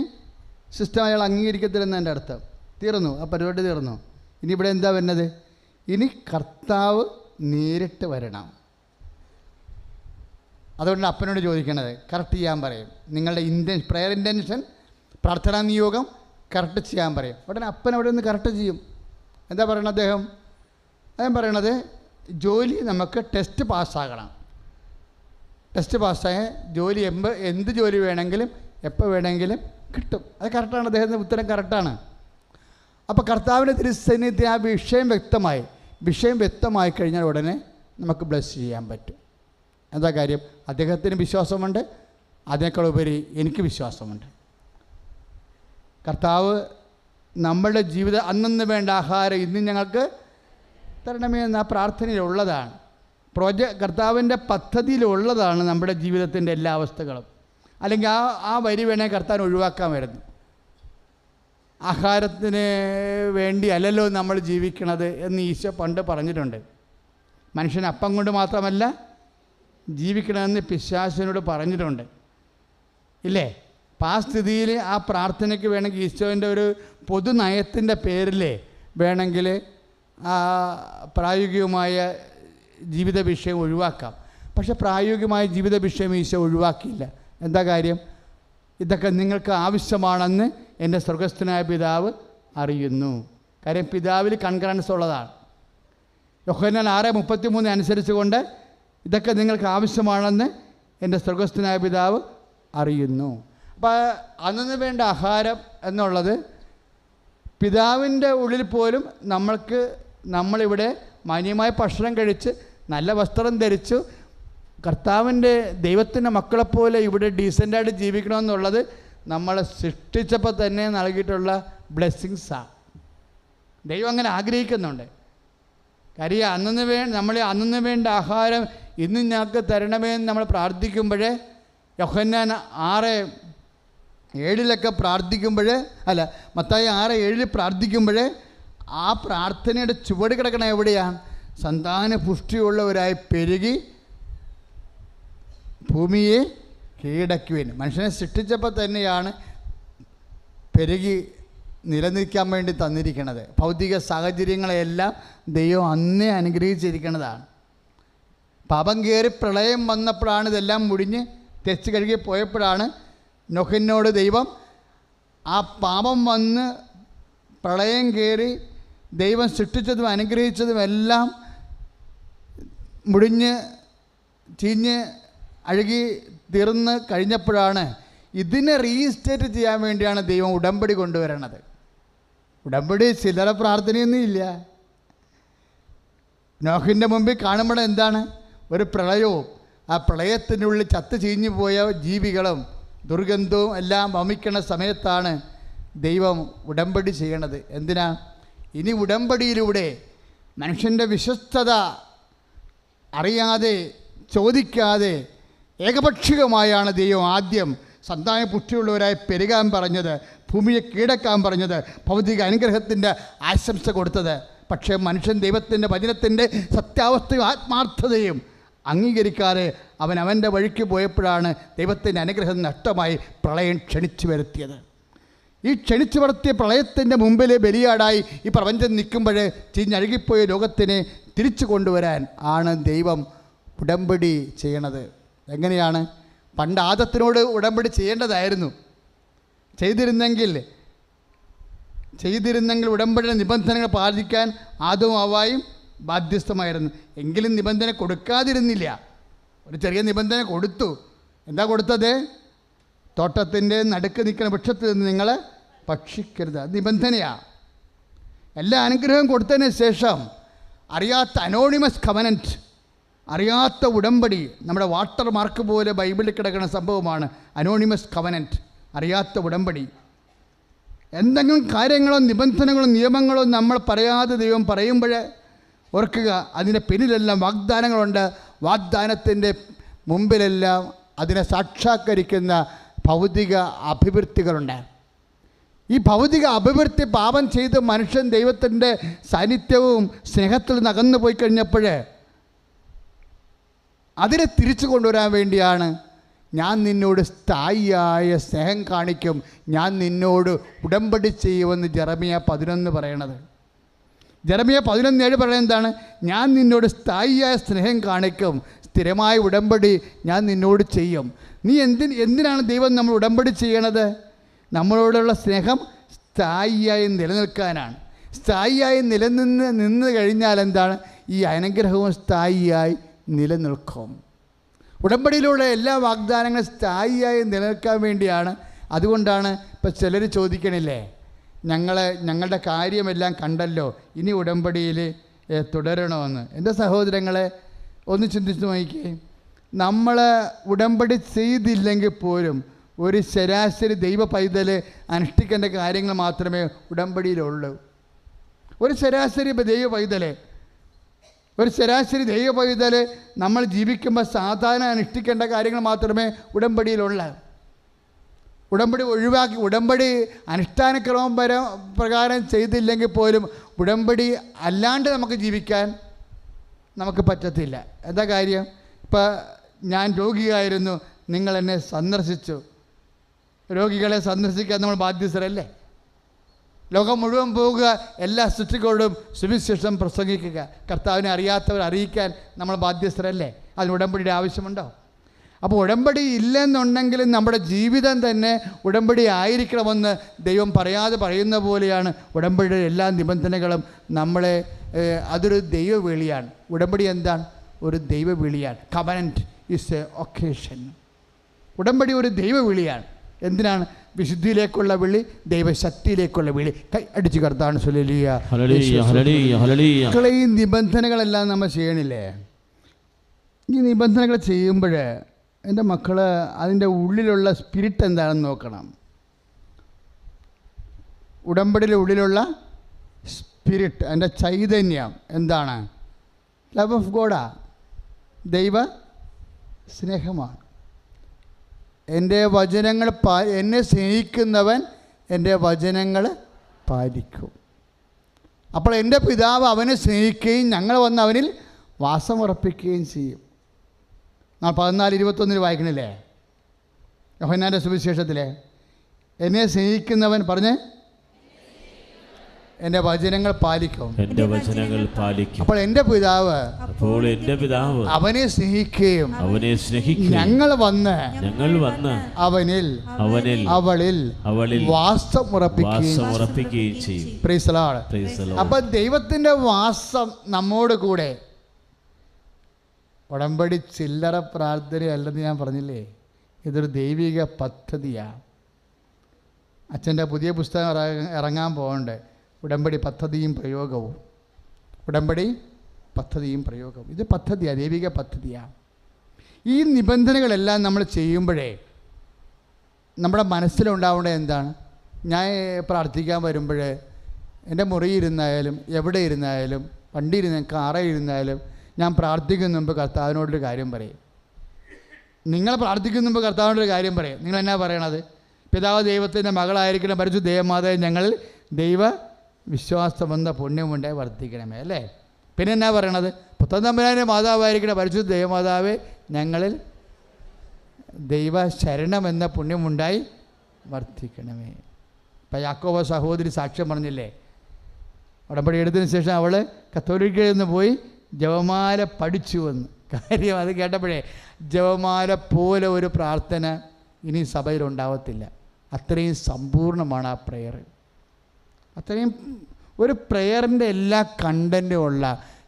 സിസ്റ്റം അയാൾ അംഗീകരിക്കത്തില്ലെന്ന് എൻ്റെ അർത്ഥം. തീർന്നു, ആ പരിപാടി തീർന്നു. ഇനി ഇവിടെ എന്താ വരുന്നത്? ഇനി കർത്താവ് നേരിട്ട് വരണം. അതുകൊണ്ട് അപ്പനോട് ചോദിക്കണത് കറക്റ്റ് ചെയ്യാൻ പറയും. നിങ്ങളുടെ പ്രയർ ഇൻറ്റൻഷൻ, പ്രാർത്ഥനാ നിയോഗം കറക്റ്റ് ചെയ്യാൻ പറയും. ഉടനെ അപ്പൻ അവിടെ നിന്ന് കറക്റ്റ് ചെയ്യും. എന്താ പറയണത് അദ്ദേഹം പറയണത്? ജോലി നമുക്ക് ടെസ്റ്റ് പാസ്സാകണം. ടെസ്റ്റ് പാസ്സായ ജോലി എന്ത് ജോലി വേണമെങ്കിലും എപ്പോൾ വേണമെങ്കിലും കിട്ടും. അത് കറക്റ്റാണ്. അദ്ദേഹത്തിൻ്റെ ഉത്തരം കറക്റ്റാണ്. അപ്പോൾ കർത്താവിൻ്റെ തിരുസന്നിധിയിൽ ആ വിഷയം വ്യക്തമായി കഴിഞ്ഞാൽ ഉടനെ നമുക്ക് ബ്ലെസ് ചെയ്യാൻ പറ്റും. എന്താ കാര്യം? അദ്ദേഹത്തിന് വിശ്വാസമുണ്ട്, അതിനേക്കാൾ ഉപരി എനിക്ക് വിശ്വാസമുണ്ട്. കർത്താവ് നമ്മളുടെ അന്നന്ന് വേണ്ട ആഹാരം ഇന്ന് ഞങ്ങൾക്ക് തരണമേ എന്ന ആ പ്രാർത്ഥനയിലുള്ളതാണ്. കർത്താവിൻ്റെ പദ്ധതിയിലുള്ളതാണ് നമ്മുടെ ജീവിതത്തിൻ്റെ എല്ലാ അവസ്ഥകളും. അല്ലെങ്കിൽ ആ വരി വേണേൽ കർത്താൻ ഒഴിവാക്കാൻ വരുന്നു. ആഹാരത്തിന് വേണ്ടി അല്ലല്ലോ നമ്മൾ ജീവിക്കണത് എന്ന് ഈശോ പണ്ട് പറഞ്ഞിട്ടുണ്ട്. മനുഷ്യൻ അപ്പം കൊണ്ട് മാത്രമല്ല ജീവിക്കണമെന്ന് പിശാചിനോട് പറഞ്ഞിട്ടുണ്ട്, ഇല്ലേ? അപ്പം ആ സ്ഥിതിയിൽ ആ പ്രാർത്ഥനയ്ക്ക് വേണമെങ്കിൽ ഈശോൻ്റെ ഒരു പൊതു നയത്തിൻ്റെ പേരിൽ വേണമെങ്കിൽ പ്രായോഗികമായ ജീവിത വിഷയം ഒഴിവാക്കാം. പക്ഷെ പ്രായോഗികമായ ജീവിത വിഷയം ഈശോ ഒഴിവാക്കിയില്ല. എന്താ കാര്യം? ഇതൊക്കെ നിങ്ങൾക്ക് ആവശ്യമാണെന്ന് എൻ്റെ സ്വർഗസ്ഥനായ പിതാവ് അറിയുന്നു. കാര്യം പിതാവിൽ കൺകറൻസ് ഉള്ളതാണ്. യോഹന്നാൻ 6:33 അനുസരിച്ചുകൊണ്ട് ഇതൊക്കെ നിങ്ങൾക്ക് ആവശ്യമാണെന്ന് എൻ്റെ സ്വർഗസ്ഥനായ പിതാവ് അറിയുന്നു. അപ്പോൾ അന്നു വേണ്ട ആഹാരം എന്നുള്ളത് പിതാവിൻ്റെ ഉള്ളിൽ പോലും നമ്മളിവിടെ മാന്യമായ ഭക്ഷണം കഴിച്ച് നല്ല വസ്ത്രം ധരിച്ചു കർത്താവിൻ്റെ ദൈവത്തിൻ്റെ മക്കളെപ്പോലെ ഇവിടെ ഡീസൻ്റായിട്ട് ജീവിക്കണമെന്നുള്ളത് നമ്മളെ സൃഷ്ടിച്ചപ്പോൾ തന്നെ നൽകിയിട്ടുള്ള ബ്ലെസ്സിങ്സാണ്. ദൈവം അങ്ങനെ ആഗ്രഹിക്കുന്നുണ്ട്. കാര്യം അന്നു വേണ്ട ആഹാരം ഇന്ന് ഞങ്ങൾക്ക് തരണമേ എന്ന് നമ്മൾ പ്രാർത്ഥിക്കുമ്പോഴേ, യോഹന്നാൻ 6:7 പ്രാർത്ഥിക്കുമ്പോഴേ, മത്തായി 6:7 പ്രാർത്ഥിക്കുമ്പോഴേ ആ പ്രാർത്ഥനയുടെ ചുവട് കിടക്കണ എവിടെയാണ്? സന്താന പുഷ്ടിയുള്ളവരായി പെരുകി ഭൂമിയെ കീഴടക്കുവാൻ. മനുഷ്യനെ സൃഷ്ടിച്ചപ്പോൾ തന്നെയാണ് പെരുകി നിലനിൽക്കാൻ വേണ്ടി തന്നിരിക്കുന്നത്. ഭൗതിക സാഹചര്യങ്ങളെല്ലാം ദൈവം അന്നേ അനുഗ്രഹിച്ചിരിക്കുന്നതാണ്. പാപം കയറി പ്രളയം വന്നപ്പോഴാണ് ഇതെല്ലാം മുടിഞ്ഞ് തെച്ച് കഴുകി പോയപ്പോഴാണ് നോഹിനോട് ദൈവം ആ പാപം വന്ന് പ്രളയം കയറി ദൈവം സൃഷ്ടിച്ചതും അനുഗ്രഹിച്ചതും എല്ലാം മുടിഞ്ഞ് ചീഞ്ഞ് അഴുകി തീർന്ന് കഴിഞ്ഞപ്പോഴാണ് ഇതിനെ റീസ്റ്റേറ്റ് ചെയ്യാൻ വേണ്ടിയാണ് ദൈവം ഉടമ്പടി കൊണ്ടുവരണത്. ഉടമ്പടി ചില്ലറ പ്രാർത്ഥനയൊന്നും ഇല്ല. നോഹിൻ്റെ മുമ്പിൽ കാണുമ്പോൾ എന്താണ്? ഒരു പ്രളയവും ആ പ്രളയത്തിനുള്ളിൽ ചത്ത് ചീഞ്ഞു പോയ ജീവികളും ദുർഗന്ധവും എല്ലാം വമിക്കണ സമയത്താണ് ദൈവം ഉടമ്പടി ചെയ്യണത്. എന്തിനാ? ഇനി ഉടമ്പടിയിലൂടെ മനുഷ്യൻ്റെ വിശ്വസ്തത അറിയാതെ ചോദിക്കാതെ ഏകപക്ഷികമായാണ് ദൈവം ആദ്യം സന്താന പുഷ്ടിയുള്ളവരായി പെരുകാൻ പറഞ്ഞത്, ഭൂമിയെ കീഴടക്കാൻ പറഞ്ഞത്, ഭൗതിക അനുഗ്രഹത്തിൻ്റെ ആശംസ കൊടുത്തത്. പക്ഷേ മനുഷ്യൻ ദൈവത്തിൻ്റെ വചനത്തിൻ്റെ സത്യാവസ്ഥയും ആത്മാർത്ഥതയും അംഗീകരിക്കാതെ അവൻ്റെ വഴിക്ക് പോയപ്പോഴാണ് ദൈവത്തിൻ്റെ അനുഗ്രഹം നഷ്ടമായി പ്രളയം ക്ഷണിച്ചു വരുത്തിയത്. ഈ ക്ഷണിച്ചു വരുത്തിയ പ്രളയത്തിൻ്റെ മുമ്പിൽ ബലിയാടായി ഈ പ്രപഞ്ചം നിൽക്കുമ്പോൾ ചീഞ്ഞഴുകിപ്പോയ ലോകത്തിനെ തിരിച്ചു കൊണ്ടുവരാൻ ആണ് ദൈവം ഉടമ്പടി ചെയ്യണത്. എങ്ങനെയാണ്? പണ്ട് ആദത്തിനോട് ഉടമ്പടി ചെയ്യേണ്ടതായിരുന്നു. ചെയ്തിരുന്നെങ്കിൽ ഉടമ്പടിയുടെ നിബന്ധനകൾ പാലിക്കാൻ ആദവും ഹവ്വായും ബാധ്യസ്ഥമായിരുന്നു. എങ്കിലും നിബന്ധന കൊടുക്കാതിരുന്നില്ല. ഒരു ചെറിയ നിബന്ധന കൊടുത്തു. എന്താ കൊടുത്തത്? തോട്ടത്തിൻ്റെ നടുക്ക് നിൽക്കുന്ന വൃക്ഷത്തിൽ നിന്ന് നിങ്ങൾ ഭക്ഷിക്കരുത്. അത് നിബന്ധനയാണ്. എല്ലാ അനുഗ്രഹവും കൊടുത്തതിന് ശേഷം അറിയാത്ത അനോണിമസ് കവനൻറ്റ്, അറിയാത്ത ഉടമ്പടി, നമ്മുടെ വാട്ടർ മാർക്ക് പോലെ ബൈബിളിൽ കിടക്കുന്ന സംഭവമാണ് അനോണിമസ് കവനൻറ്റ്, അറിയാത്ത ഉടമ്പടി. എന്തെങ്കിലും കാര്യങ്ങളോ നിബന്ധനകളോ നിയമങ്ങളോ നമ്മൾ പറയാതെ ദൈവം പറയുമ്പോൾ ഓർക്കുക, അതിൻ്റെ പിന്നിലെല്ലാം വാഗ്ദാനങ്ങളുണ്ട്. വാഗ്ദാനത്തിൻ്റെ മുമ്പിലെല്ലാം അതിനെ സാക്ഷാത്കരിക്കുന്ന ഭൗതിക അഭിവൃദ്ധികളുണ്ട്. ഈ ഭൗതിക അഭിവൃദ്ധി പാപം ചെയ്ത് മനുഷ്യൻ ദൈവത്തിൻ്റെ സാന്നിധ്യവും സ്നേഹത്തിൽ നിന്ന് അകന്നു പോയി കഴിഞ്ഞപ്പോൾ അതിനെ തിരിച്ചു കൊണ്ടുവരാൻ വേണ്ടിയാണ് ഞാൻ നിന്നോട് സ്ഥായിയായ സ്നേഹം കാണിക്കും, ഞാൻ നിന്നോട് ഉടമ്പടി ചെയ്യുമെന്ന് ജെറമിയ 11 പറയണത്. ജെറമിയ 11:7 പറയുന്നത് എന്താണ്? ഞാൻ നിന്നോട് സ്ഥായിയായ സ്നേഹം കാണിക്കും, സ്ഥിരമായ ഉടമ്പടി ഞാൻ നിന്നോട് ചെയ്യും. നീ എന്തിനാണ് ദൈവം നമ്മൾ ഉടമ്പടി ചെയ്യണത്? നമ്മളോടുള്ള സ്നേഹം സ്ഥായിയായി നിലനിൽക്കാനാണ്. സ്ഥായിയായി നിന്ന് കഴിഞ്ഞാൽ എന്താണ്? ഈ അനുഗ്രഹവും സ്ഥായിയായി നിലനിൽക്കും. ഉടമ്പടിയിലൂടെ എല്ലാ വാഗ്ദാനങ്ങളും സ്ഥായിയായി നിലനിൽക്കാൻ വേണ്ടിയാണ്. അതുകൊണ്ടാണ് ഇപ്പം ചിലർ ചോദിക്കണില്ലേ, ഞങ്ങളുടെ കാര്യമെല്ലാം കണ്ടല്ലോ, ഇനി ഉടമ്പടിയിൽ തുടരണമെന്ന്. എൻ്റെ സഹോദരങ്ങളെ ഒന്ന് ചിന്തിച്ച് നോക്കിക്കേ. നമ്മൾ ഉടമ്പടി ചെയ്തില്ലെങ്കിൽ പോലും ഒരു ശരാശരി ദൈവ പൈതൽ അനുഷ്ഠിക്കേണ്ട കാര്യങ്ങൾ മാത്രമേ ഉടമ്പടിയിലുള്ളൂ. ഒരു ശരാശരി ദൈവ പൈതൽ നമ്മൾ ജീവിക്കുമ്പോൾ സാധാരണ അനുഷ്ഠിക്കേണ്ട കാര്യങ്ങൾ മാത്രമേ ഉടമ്പടിയിലുള്ളൂ. ഉടമ്പടി ഒഴിവാക്കി, ഉടമ്പടി അനുഷ്ഠാനക്രമം പ്രകാരം ചെയ്തില്ലെങ്കിൽ പോലും ഉടമ്പടി അല്ലാണ്ട് നമുക്ക് ജീവിക്കാൻ നമുക്ക് പറ്റത്തില്ല. എന്താ കാര്യം? ഇപ്പം ഞാൻ രോഗിയായിരുന്നു, നിങ്ങൾ എന്നെ സന്ദർശിച്ചു. രോഗികളെ സന്ദർശിക്കാൻ നമ്മൾ ബാധ്യസ്ഥരല്ലേ? ലോകം മുഴുവൻ പോവുക, എല്ലാ സൃഷ്ടികളോടും സുവിശേഷം പ്രസംഗിക്കുക, കർത്താവിനെ അറിയാത്തവർ അറിയിക്കാൻ നമ്മൾ ബാധ്യസ്ഥരല്ലേ? അതിന് ഉടമ്പടിയുടെ ആവശ്യമുണ്ടോ? അപ്പോൾ ഉടമ്പടി ഇല്ലെന്നുണ്ടെങ്കിലും നമ്മുടെ ജീവിതം തന്നെ ഉടമ്പടി ആയിരിക്കണമെന്ന് ദൈവം പറയാതെ പറയുന്ന പോലെയാണ് ഉടമ്പടിയുടെ എല്ലാ നിബന്ധനകളും. നമ്മളെ അതൊരു ദൈവവിളിയാണ്. ഉടമ്പടി എന്താണ്? ഒരു ദൈവവിളിയാണ്. Covenant is a vocation. ഉടമ്പടി ഒരു ദൈവവിളിയാണ്. എന്തിനാണ്? വിശുദ്ധിയിലേക്കുള്ള വിളി, ദൈവശക്തിയിലേക്കുള്ള വിളി. കൈ അടിച്ച് കർത്താവിന് ഹല്ലേലൂയ. ഈ നിബന്ധനകളെല്ലാം നമ്മൾ ചെയ്യണില്ലേ? ഈ നിബന്ധനകൾ ചെയ്യുമ്പോൾ എൻ്റെ മക്കൾ അതിൻ്റെ ഉള്ളിലുള്ള സ്പിരിറ്റ് എന്താണെന്ന് നോക്കണം. ഉടമ്പടിയുടെ ഉള്ളിലുള്ള സ്പിരിറ്റ്, അതിൻ്റെ ചൈതന്യം എന്താണ്? ലവ് ഓഫ് ഗോഡാ, ദൈവ സ്നേഹമാണ്. എൻ്റെ വചനങ്ങൾ എന്നെ സ്നേഹിക്കുന്നവൻ എൻ്റെ വചനങ്ങൾ പാലിക്കും. അപ്പോൾ എൻ്റെ പിതാവ് അവനെ സ്നേഹിക്കുകയും ഞങ്ങൾ വന്ന് അവനിൽ വാസമുറപ്പിക്കുകയും ചെയ്യും. നാം 14:21 വായിക്കണില്ലേ യോഹന്നാൻ്റെ സുവിശേഷത്തിലെ? എന്നെ സ്നേഹിക്കുന്നവൻ പറഞ്ഞ് എൻ്റെ വചനങ്ങൾ പാലിക്കും. എൻ്റെ വചനങ്ങൾ പാലിക്കും. അപ്പോൾ എൻ്റെ പിതാവ് അവനെ സ്നേഹിക്കുകയും ഞങ്ങൾ വന്ന് അവനിൽ അവളിൽ വാസമുറപ്പിക്കുകയും ചെയ്യും. Price the Lord. അപ്പോൾ ദൈവത്തിൻ്റെ വാസം നമ്മോട് കൂടെ. ഉടമ്പടി ചില്ലറ പ്രാർത്ഥനയല്ലെന്ന് ഞാൻ പറഞ്ഞില്ലേ? ഇതൊരു ദൈവിക പദ്ധതിയാണ്. അച്ഛൻ്റെ പുതിയ പുസ്തകം ഇറങ്ങാൻ പോകണ്ടേ? ഉടമ്പടി പദ്ധതിയും പ്രയോഗവും. ഉടമ്പടി പദ്ധതിയും പ്രയോഗവും. ഇത് പദ്ധതിയാണ്, ദൈവിക പദ്ധതിയാണ്. ഈ നിബന്ധനകളെല്ലാം നമ്മൾ ചെയ്യുമ്പോഴേ നമ്മുടെ മനസ്സിലുണ്ടാവേണ്ടത് എന്താണ്? ഞാൻ പ്രാർത്ഥിക്കാൻ വരുമ്പോൾ എൻ്റെ മുറിയിരുന്നായാലും എവിടെ ഇരുന്നായാലും വണ്ടിയിരുന്ന കാറിൽ ഇരുന്നായാലും ഞാൻ പ്രാർത്ഥിക്കുന്ന മുമ്പ് കർത്താവിനോടൊരു കാര്യം പറയും. നിങ്ങൾ പ്രാർത്ഥിക്കുന്ന മുമ്പ് കർത്താവിനോടൊരു കാര്യം പറയും. നിങ്ങൾ എന്നാ പറയണത്? പിതാവ് ദൈവത്തിൻ്റെ മകളായിരിക്കണം പരിശുദ്ധ ദേവമാതാവേ, ഞങ്ങളിൽ ദൈവ വിശ്വാസമെന്ന പുണ്യമുണ്ടായി വർദ്ധിക്കണമേ, അല്ലേ? പിന്നെ എന്നാ പറയണത്? പുത്രൻ തമ്പുരാൻ്റെ മാതാവായിരിക്കണം പരിശുദ്ധ ദേവമാതാവേ, ഞങ്ങളിൽ ദൈവ ശരണമെന്ന പുണ്യമുണ്ടായി വർദ്ധിക്കണമേ. ഇപ്പം യാക്കോബ സഹോദരി സാക്ഷ്യം പറഞ്ഞില്ലേ? ഉടമ്പടി എടുത്തതിന് ശേഷം അവൾ കത്തോലിക്കയിൽ നിന്ന് പോയി ജപമാല പഠിച്ചു വന്ന്. കാര്യം അത് കേട്ടപ്പോഴേ ജപമാല പോലെ ഒരു പ്രാർത്ഥന ഇനി സഭയിലുണ്ടാവത്തില്ല. അത്രയും സമ്പൂർണ്ണമാണ് ആ പ്രെയർ. അത്രയും ഒരു പ്രെയറിൻ്റെ എല്ലാ കണ്ടൻറ്റും ഉള്ള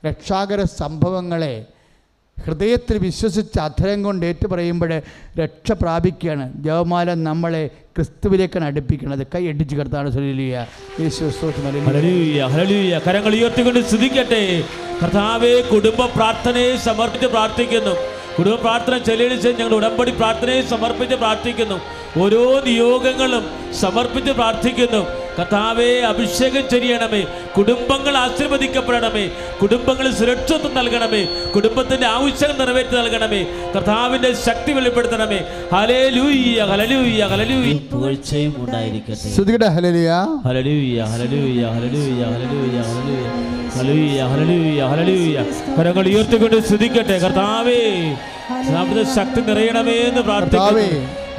രക്ഷാകര സംഭവങ്ങളെ ഹൃദയത്തിൽ വിശ്വസിച്ച് അധരം കൊണ്ട് ഏറ്റുപറയുമ്പോൾ രക്ഷ പ്രാപിക്കുകയാണ്. ജപമാല നമ്മളെ ക്രിസ്തുവിലേക്കാണ് അടുപ്പിക്കുന്നത്. കൈ അടിച്ച് കിടത്താണ്. കരങ്ങൾ ഉയർത്തിക്കൊണ്ട് സ്തുതിക്കട്ടെ. കർത്താവേ, കുടുംബ പ്രാർത്ഥനയെ സമർപ്പിച്ച് പ്രാർത്ഥിക്കുന്നു. കുടുംബ പ്രാർത്ഥന ചെലവഴിച്ച് ഞങ്ങൾ ഉടമ്പടി പ്രാർത്ഥനയെ സമർപ്പിച്ച് പ്രാർത്ഥിക്കുന്നു. ഓരോ നിയോഗങ്ങളും സമർപ്പിച്ച് പ്രാർത്ഥിക്കുന്നു. കർത്താവേ, അഭിഷേകം ചെയ്യണമേ. കുടുംബങ്ങൾ ആശീർവദിക്കപ്പെടണമേ. കുടുംബങ്ങളിൽ സുരക്ഷിതത്വം നൽകണമേ. കുടുംബത്തിന്റെ ആവശ്യങ്ങൾ നിറവേറ്റി നൽകണമേ. കർത്താവിന്റെ ശക്തി വെളിപ്പെടുത്തണമേ. ഹല്ലേലൂയ, ഹല്ലേലൂയ, ഹല്ലേലൂയ. പുകഴ്ചയും ഉണ്ടായിരിക്കട്ടെ. സ്തുതിക്കട്ടെ. ഹല്ലേലൂയ, ഹല്ലേലൂയ, ഹല്ലേലൂയ, ഹല്ലേലൂയ, ഹല്ലേലൂയ, ഹല്ലേലൂയ, ഹല്ലേലൂയ, ഹല്ലേലൂയ. കരങ്ങൾ ഉയർത്തിക്കൊണ്ട് സ്തുതിക്കട്ടെ. കർത്താവേ, ശക്തി നിറയണമേ എന്ന് പ്രാർത്ഥിക്കുന്നു.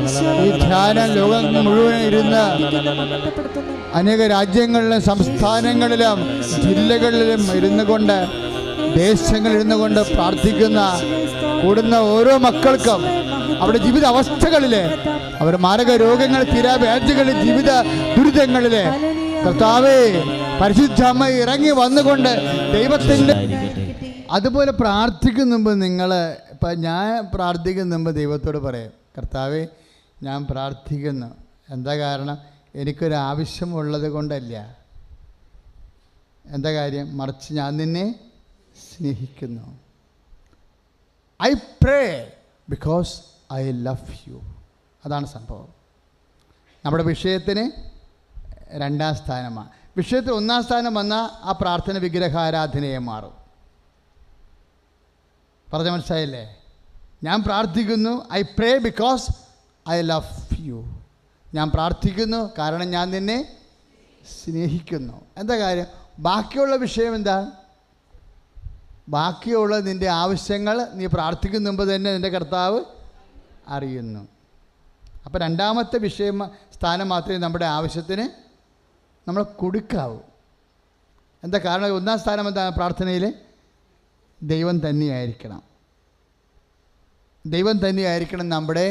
ഈ ധ്യാനം ലോകം മുഴുവൻ ഇരുന്ന് അനേക രാജ്യങ്ങളിലും സംസ്ഥാനങ്ങളിലും ജില്ലകളിലും ഇരുന്നു കൊണ്ട് ദേശങ്ങളിലിരുന്നു കൊണ്ട് പ്രാർത്ഥിക്കുന്ന കൂടുന്ന ഓരോ മക്കൾക്കും അവരുടെ ജീവിത അവസ്ഥകളിലെ അവർ മാരക രോഗങ്ങൾ, തീരാവ്യാധികളിൽ, ജീവിത ദുരിതങ്ങളിലെ കർത്താവേ, പരിശുദ്ധ അമ്മ ഇറങ്ങി വന്നുകൊണ്ട് ദൈവത്തിൻ്റെ അതുപോലെ പ്രാർത്ഥിക്കുന്ന മുമ്പ് നിങ്ങൾ ഇപ്പം ഞാൻ പ്രാർത്ഥിക്കുന്ന മുമ്പ് ദൈവത്തോട് പറയും, കർത്താവേ, ഞാൻ പ്രാർത്ഥിക്കുന്നു. എന്താ കാരണം? എനിക്കൊരാവശ്യമുള്ളത് കൊണ്ടല്ല. എന്താ കാര്യം? മറിച്ച് ഞാൻ നിന്നെ സ്നേഹിക്കുന്നു. I pray because I love you. അതാണ് സംഭവം. നമ്മുടെ വിഷയത്തിന് 2ാം സ്ഥാനമാണ്. വിഷയത്തിൽ 1ാം സ്ഥാനം വന്നാൽ ആ പ്രാർത്ഥന വിഗ്രഹാരാധനയെ മാറും. പറഞ്ഞ മനസ്സിലായില്ലേ? ഞാൻ പ്രാർത്ഥിക്കുന്നു, I pray because I love you. ഞാൻ പ്രാർത്ഥിക്കുന്നു കാരണം ഞാൻ നിന്നെ സ്നേഹിക്കുന്നു. എന്താ കാര്യം? ബാക്കിയുള്ള വിഷയം എന്താ? ബാക്കിയുള്ള നിൻ്റെ ആവശ്യങ്ങൾ നീ പ്രാർത്ഥിക്കുന്ന മുമ്പ് തന്നെ നിൻ്റെ കർത്താവ് അറിയുന്നു. അപ്പോൾ 2ാമത്തെ സ്ഥാനം മാത്രമേ നമ്മുടെ ആവശ്യത്തിന് നമ്മൾ കൊടുക്കാവൂ. എന്താ കാരണം? 1ാം സ്ഥാനം എന്താ? പ്രാർത്ഥനയിൽ ദൈവം തന്നെയായിരിക്കണം. ദൈവം തന്നെയായിരിക്കണം നമ്മുടെ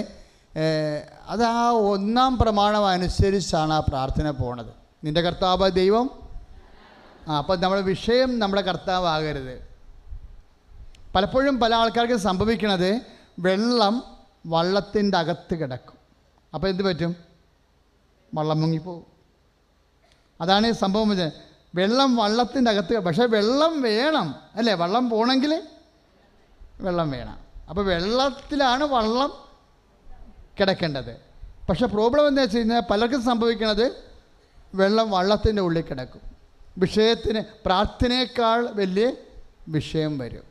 അത് ആ 1ാം പ്രമാണം അനുസരിച്ചാണ് ആ പ്രാർത്ഥന പോണത്. നിൻ്റെ കർത്താവ് ദൈവം. അപ്പം നമ്മുടെ വിഷയം നമ്മുടെ കർത്താവാകരുത്. പലപ്പോഴും പല ആൾക്കാർക്ക് സംഭവിക്കണത് വെള്ളം വള്ളത്തിൻ്റെ അകത്ത് കിടക്കും. അപ്പോൾ എന്ത് പറ്റും? വള്ളം മുങ്ങിപ്പോവും. അതാണ് ഈ സംഭവം. വെള്ളം വള്ളത്തിൻ്റെ അകത്ത്, പക്ഷേ വെള്ളം വേണം അല്ലേ? വള്ളം പോകണമെങ്കിൽ വെള്ളം വേണം. അപ്പോൾ വെള്ളത്തിലാണ് വള്ളം കിടക്കേണ്ടത്. പക്ഷേ പ്രോബ്ലം എന്താ വെച്ച് കഴിഞ്ഞാൽ പലർക്കും സംഭവിക്കണത് വെള്ളം വള്ളത്തിൻ്റെ ഉള്ളിൽ കിടക്കും. വിഷയത്തിന് പ്രാർത്ഥനയേക്കാൾ വലിയ വിഷയം വരും.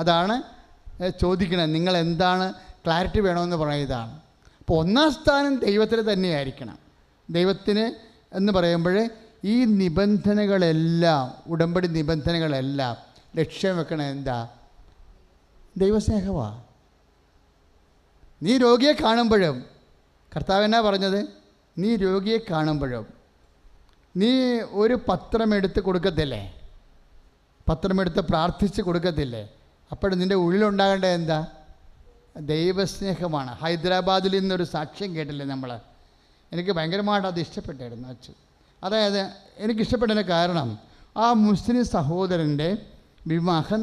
അതാണ് ചോദിക്കണത്. നിങ്ങൾ എന്താണ് ക്ലാരിറ്റി വേണമെന്ന് പറയുന്നത് ഇതാണ്. അപ്പോൾ 1ാം സ്ഥാനം ദൈവത്തിന് തന്നെയായിരിക്കണം. ദൈവത്തിന് എന്ന് പറയുമ്പോൾ ഈ നിബന്ധനകളെല്ലാം, ഉടമ്പടി നിബന്ധനകളെല്ലാം ലക്ഷ്യം വെക്കണത് എന്താ? ദൈവസ്നേഹമാണ്. നീ രോഗിയെ കാണുമ്പോഴും കർത്താവ് എന്നാ പറഞ്ഞത്? നീ രോഗിയെ കാണുമ്പോഴും നീ ഒരു പത്രമെടുത്ത് കൊടുക്കത്തില്ലേ? പത്രമെടുത്ത് പ്രാർത്ഥിച്ച് കൊടുക്കത്തില്ലേ? അപ്പോൾ നിൻ്റെ ഉള്ളിലുണ്ടാകേണ്ടത് എന്താ? ദൈവസ്നേഹമാണ്. ഹൈദരാബാദിൽ നിന്നൊരു സാക്ഷ്യം കേട്ടില്ലേ നമ്മൾ? എനിക്ക് ഭയങ്കരമായിട്ട് അത് ഇഷ്ടപ്പെട്ടായിരുന്നു അച്ഛൻ. അതായത് എനിക്കിഷ്ടപ്പെട്ടതിന് കാരണം ആ മുസ്ലിം സഹോദരൻ്റെ വിവാഹം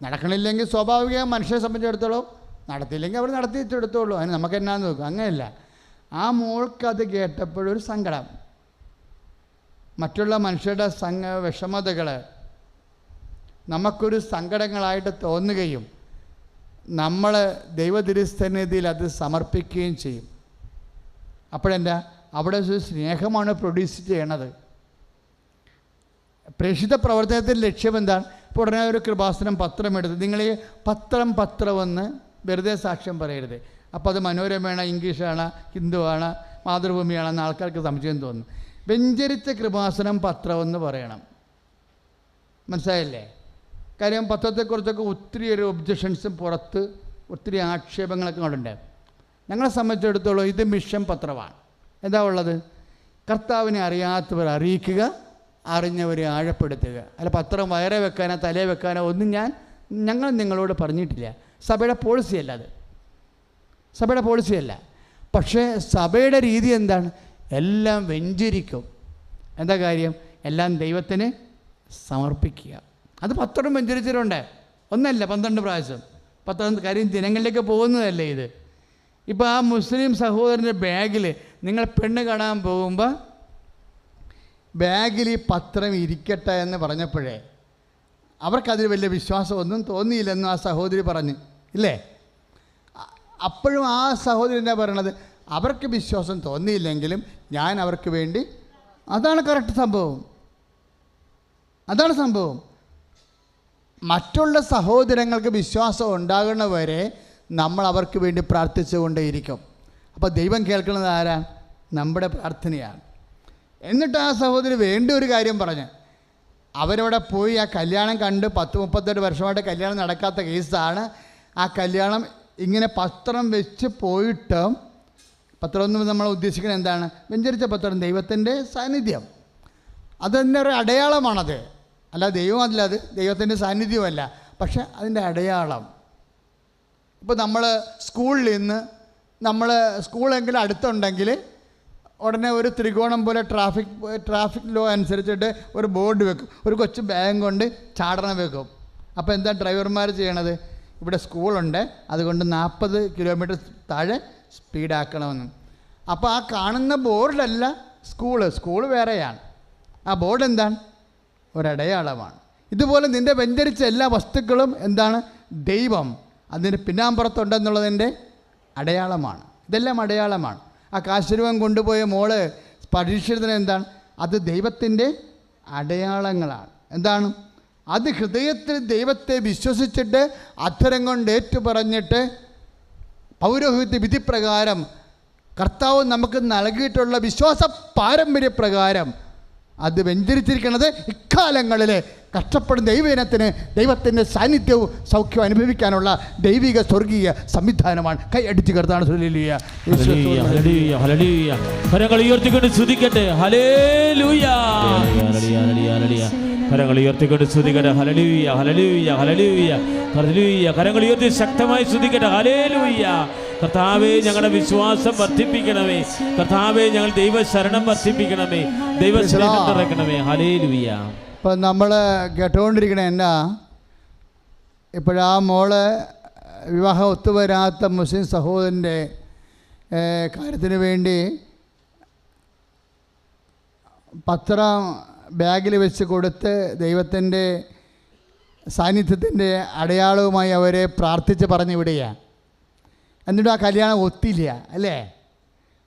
നടക്കണില്ലെങ്കിൽ സ്വാഭാവികം മനുഷ്യരെ സംബന്ധിച്ചിടത്തോളം നടത്തിയില്ലെങ്കിൽ അവർ നടത്തിയിട്ടെടുത്തോളൂ. അതിന് നമുക്ക് എന്നാന്ന് നോക്കും. അങ്ങനെയല്ല. ആ മോൾക്കത് കേട്ടപ്പോഴൊരു സങ്കടം, മറ്റുള്ള മനുഷ്യരുടെ വിഷമതകൾ നമുക്കൊരു സങ്കടങ്ങളായിട്ട് തോന്നുകയും നമ്മൾ ദൈവതിരുസന്നിധിയിൽ അത് സമർപ്പിക്കുകയും ചെയ്യും. അപ്പോഴെന്താ? അവിടെ ഒരു സ്നേഹമാണ് പ്രൊഡ്യൂസ് ചെയ്യണത്. പ്രേക്ഷിത പ്രവർത്തനത്തിൻ്റെ ലക്ഷ്യം എന്താണ്? ഇപ്പോൾ ഉടനെ ഒരു കൃപാസനം പത്രമെടുത്ത് നിങ്ങൾ ഈ പത്രമെന്ന് വെറുതെ സാക്ഷ്യം പറയരുത്. അപ്പോൾ അത് മനോരമയാണ്, ഇംഗ്ലീഷാണ്, ഹിന്ദുവാണ്, മാതൃഭൂമിയാണെന്ന് ആൾക്കാർക്ക് സംശയം തോന്നും. വെഞ്ചരിച്ച കൃപാസനം പത്രമെന്ന് പറയണം. മനസ്സിലായില്ലേ? കാര്യം പത്രത്തെക്കുറിച്ചൊക്കെ ഒത്തിരി ഒരു ഒബ്ജക്ഷൻസും പുറത്ത് ഒത്തിരി ആക്ഷേപങ്ങളൊക്കെ കൊണ്ടുണ്ട്. ഞങ്ങളെ സംബന്ധിച്ചിടത്തോളം ഇത് മിഷൻ പത്രമാണ്. എന്താ ഉള്ളത്? കർത്താവിനെ അറിയാത്തവർ അറിയിക്കുക, അറിഞ്ഞവരെ ആഴപ്പെടുത്തുക. അല്ല പത്രം വയറെ വെക്കാനോ തലയെ വെക്കാനോ ഒന്നും ഞങ്ങൾ നിങ്ങളോട് പറഞ്ഞിട്ടില്ല. സഭയുടെ പോളിസിയല്ല അത്. സഭയുടെ പോളിസിയല്ല. പക്ഷേ സഭയുടെ രീതി എന്താണ്? എല്ലാം വെഞ്ചരിക്കും. എന്താ കാര്യം? എല്ലാം ദൈവത്തിന് സമർപ്പിക്കുക. അത് 10 വെഞ്ചരിച്ചിട്ടുണ്ട്, ഒന്നല്ല 12 പ്രാവശ്യം. 12 കാര്യം ദിനങ്ങളിലേക്ക് പോകുന്നതല്ലേ ഇത്. ഇപ്പോൾ ആ മുസ്ലിം സഹോദരൻ്റെ ബാഗിൽ നിങ്ങൾ പെണ്ണ് കാണാൻ പോകുമ്പോൾ ബാഗിൽ ഈ പത്രം ഇരിക്കട്ടെ എന്ന് പറഞ്ഞപ്പോഴേ അവർക്കതിൽ വലിയ വിശ്വാസമൊന്നും തോന്നിയില്ലെന്നും ആ സഹോദരി പറഞ്ഞു ഇല്ലേ. അപ്പോഴും ആ സഹോദരി എന്നാ പറയണത്, അവർക്ക് വിശ്വാസം തോന്നിയില്ലെങ്കിലും ഞാൻ അവർക്ക് വേണ്ടി, അതാണ് കറക്റ്റ് സംഭവം, അതാണ് സംഭവം. മറ്റുള്ള സഹോദരങ്ങൾക്ക് വിശ്വാസം ഉണ്ടാകുന്നവരെ നമ്മൾ അവർക്ക് വേണ്ടി പ്രാർത്ഥിച്ചുകൊണ്ടേയിരിക്കും. അപ്പോൾ ദൈവം കേൾക്കുന്നത് ആരാ? നമ്മുടെ പ്രാർത്ഥനയാണ്. എന്നിട്ട് ആ സഹോദരി വേണ്ട ഒരു കാര്യം പറഞ്ഞ്, അവരവിടെ പോയി ആ കല്യാണം കണ്ട് 10-38 വർഷമായിട്ട് കല്യാണം നടക്കാത്ത കേസാണ്. ആ കല്യാണം ഇങ്ങനെ പത്രം വെച്ച് പോയിട്ട്, പത്രം എന്ന് നമ്മൾ ഉദ്ദേശിക്കുന്നത് എന്താണ്? വെഞ്ചരിച്ച പത്രം, ദൈവത്തിൻ്റെ സാന്നിധ്യം. അതിൻ്റെ ഒരു അടയാളമാണത്, അല്ല ദൈവം അല്ല, അത് ദൈവത്തിൻ്റെ സാന്നിധ്യമല്ല, പക്ഷെ അതിൻ്റെ അടയാളം. ഇപ്പോൾ നമ്മൾ സ്കൂളിൽ നിന്ന് സ്കൂളെങ്കിലും അടുത്തുണ്ടെങ്കിൽ ഉടനെ ഒരു ത്രികോണം പോലെ ട്രാഫിക് ലോ അനുസരിച്ചിട്ട് ഒരു ബോർഡ് വെക്കും, ഒരു കൊച്ചു ബാഗ് കൊണ്ട് ചാടണം വെക്കും. അപ്പോൾ എന്താ ഡ്രൈവർമാർ ചെയ്യണത്? ഇവിടെ സ്കൂളുണ്ട്, അതുകൊണ്ട് 40 കിലോമീറ്റർ താഴെ സ്പീഡാക്കണമെന്ന്. അപ്പോൾ ആ കാണുന്ന ബോർഡല്ല സ്കൂള് വേറെയാണ്. ആ ബോർഡ് എന്താണ്? ഒരടയാളമാണ്. ഇതുപോലെ നിൻ്റെ വെഞ്ചരിച്ച എല്ലാ വസ്തുക്കളും എന്താണ്? ദൈവം അതിന് പിന്നാമ്പുറത്തുണ്ടെന്നുള്ളതിൻ്റെ അടയാളമാണ്. ഇതെല്ലാം അടയാളമാണ്. ആ കാശുരൂപം കൊണ്ടുപോയ മോള് പരീക്ഷത്തിന് എന്താണ്? അത് ദൈവത്തിൻ്റെ അടയാളങ്ങളാണ്. എന്താണ്? അത് ഹൃദയത്തിൽ ദൈവത്തെ വിശ്വസിച്ചിട്ട് അധരം കൊണ്ട് ഏറ്റുപറഞ്ഞിട്ട് പൗരോഹിത്യ വിധിപ്രകാരം കർത്താവ് നമുക്ക് നൽകിയിട്ടുള്ള വിശ്വാസ പാരമ്പര്യപ്രകാരം അത് വെഞ്ചരിച്ചിരിക്കുന്നത് ഇക്കാലങ്ങളിൽ കഷ്ടപ്പെടുന്ന ദൈവജനത്തിന് ദൈവത്തിൻ്റെ സാന്നിധ്യവും സൗഖ്യവും അനുഭവിക്കാനുള്ള ദൈവിക സ്വർഗീയ സംവിധാനമാണ്. കൈ അടിച്ച് കർത്താവ് കരങ്ങൾ ഉയർത്തിക്കൊണ്ട് സ്തുതിക്കട്ടെ. ഹല്ലേലൂയ. കരങ്ങൾ ഉയർത്തിക്കൊണ്ട് സ്തുതിക്കട്ടെ. ഹല്ലേലൂയ, ഹല്ലേലൂയ, ഹല്ലേലൂയ, ഹല്ലേലൂയ. കരങ്ങൾ ഉയർത്തി ശക്തമായി സ്തുതിക്കട്ടെ. ഹല്ലേലൂയ. കർത്താവേ, ഞങ്ങളുടെ വിശ്വാസം വർദ്ധിപ്പിക്കണമേ. കർത്താവേ, ഞങ്ങൾ ദൈവശരണം വർദ്ധിപ്പിക്കണമേ. ദൈവസ്നേഹം നിറയ്ക്കണമേ. ഹല്ലേലൂയ. ഇപ്പം നമ്മൾ കേട്ടുകൊണ്ടിരിക്കണ എന്നാ, ഇപ്പോഴാ മോള് വിവാഹം ഒത്തുവരാത്ത മുസ്ലിം സഹോദരൻ്റെ കാര്യത്തിന് വേണ്ടി പത്രം ബാഗിൽ വെച്ച് കൊടുത്ത് ദൈവത്തിൻ്റെ സാന്നിധ്യത്തിൻ്റെ അടയാളവുമായി അവരെ പ്രാർത്ഥിച്ച് പറഞ്ഞു വിടുകയാണ്. എന്നിട്ടും ആ കല്യാണം ഒത്തില്ല അല്ലേ.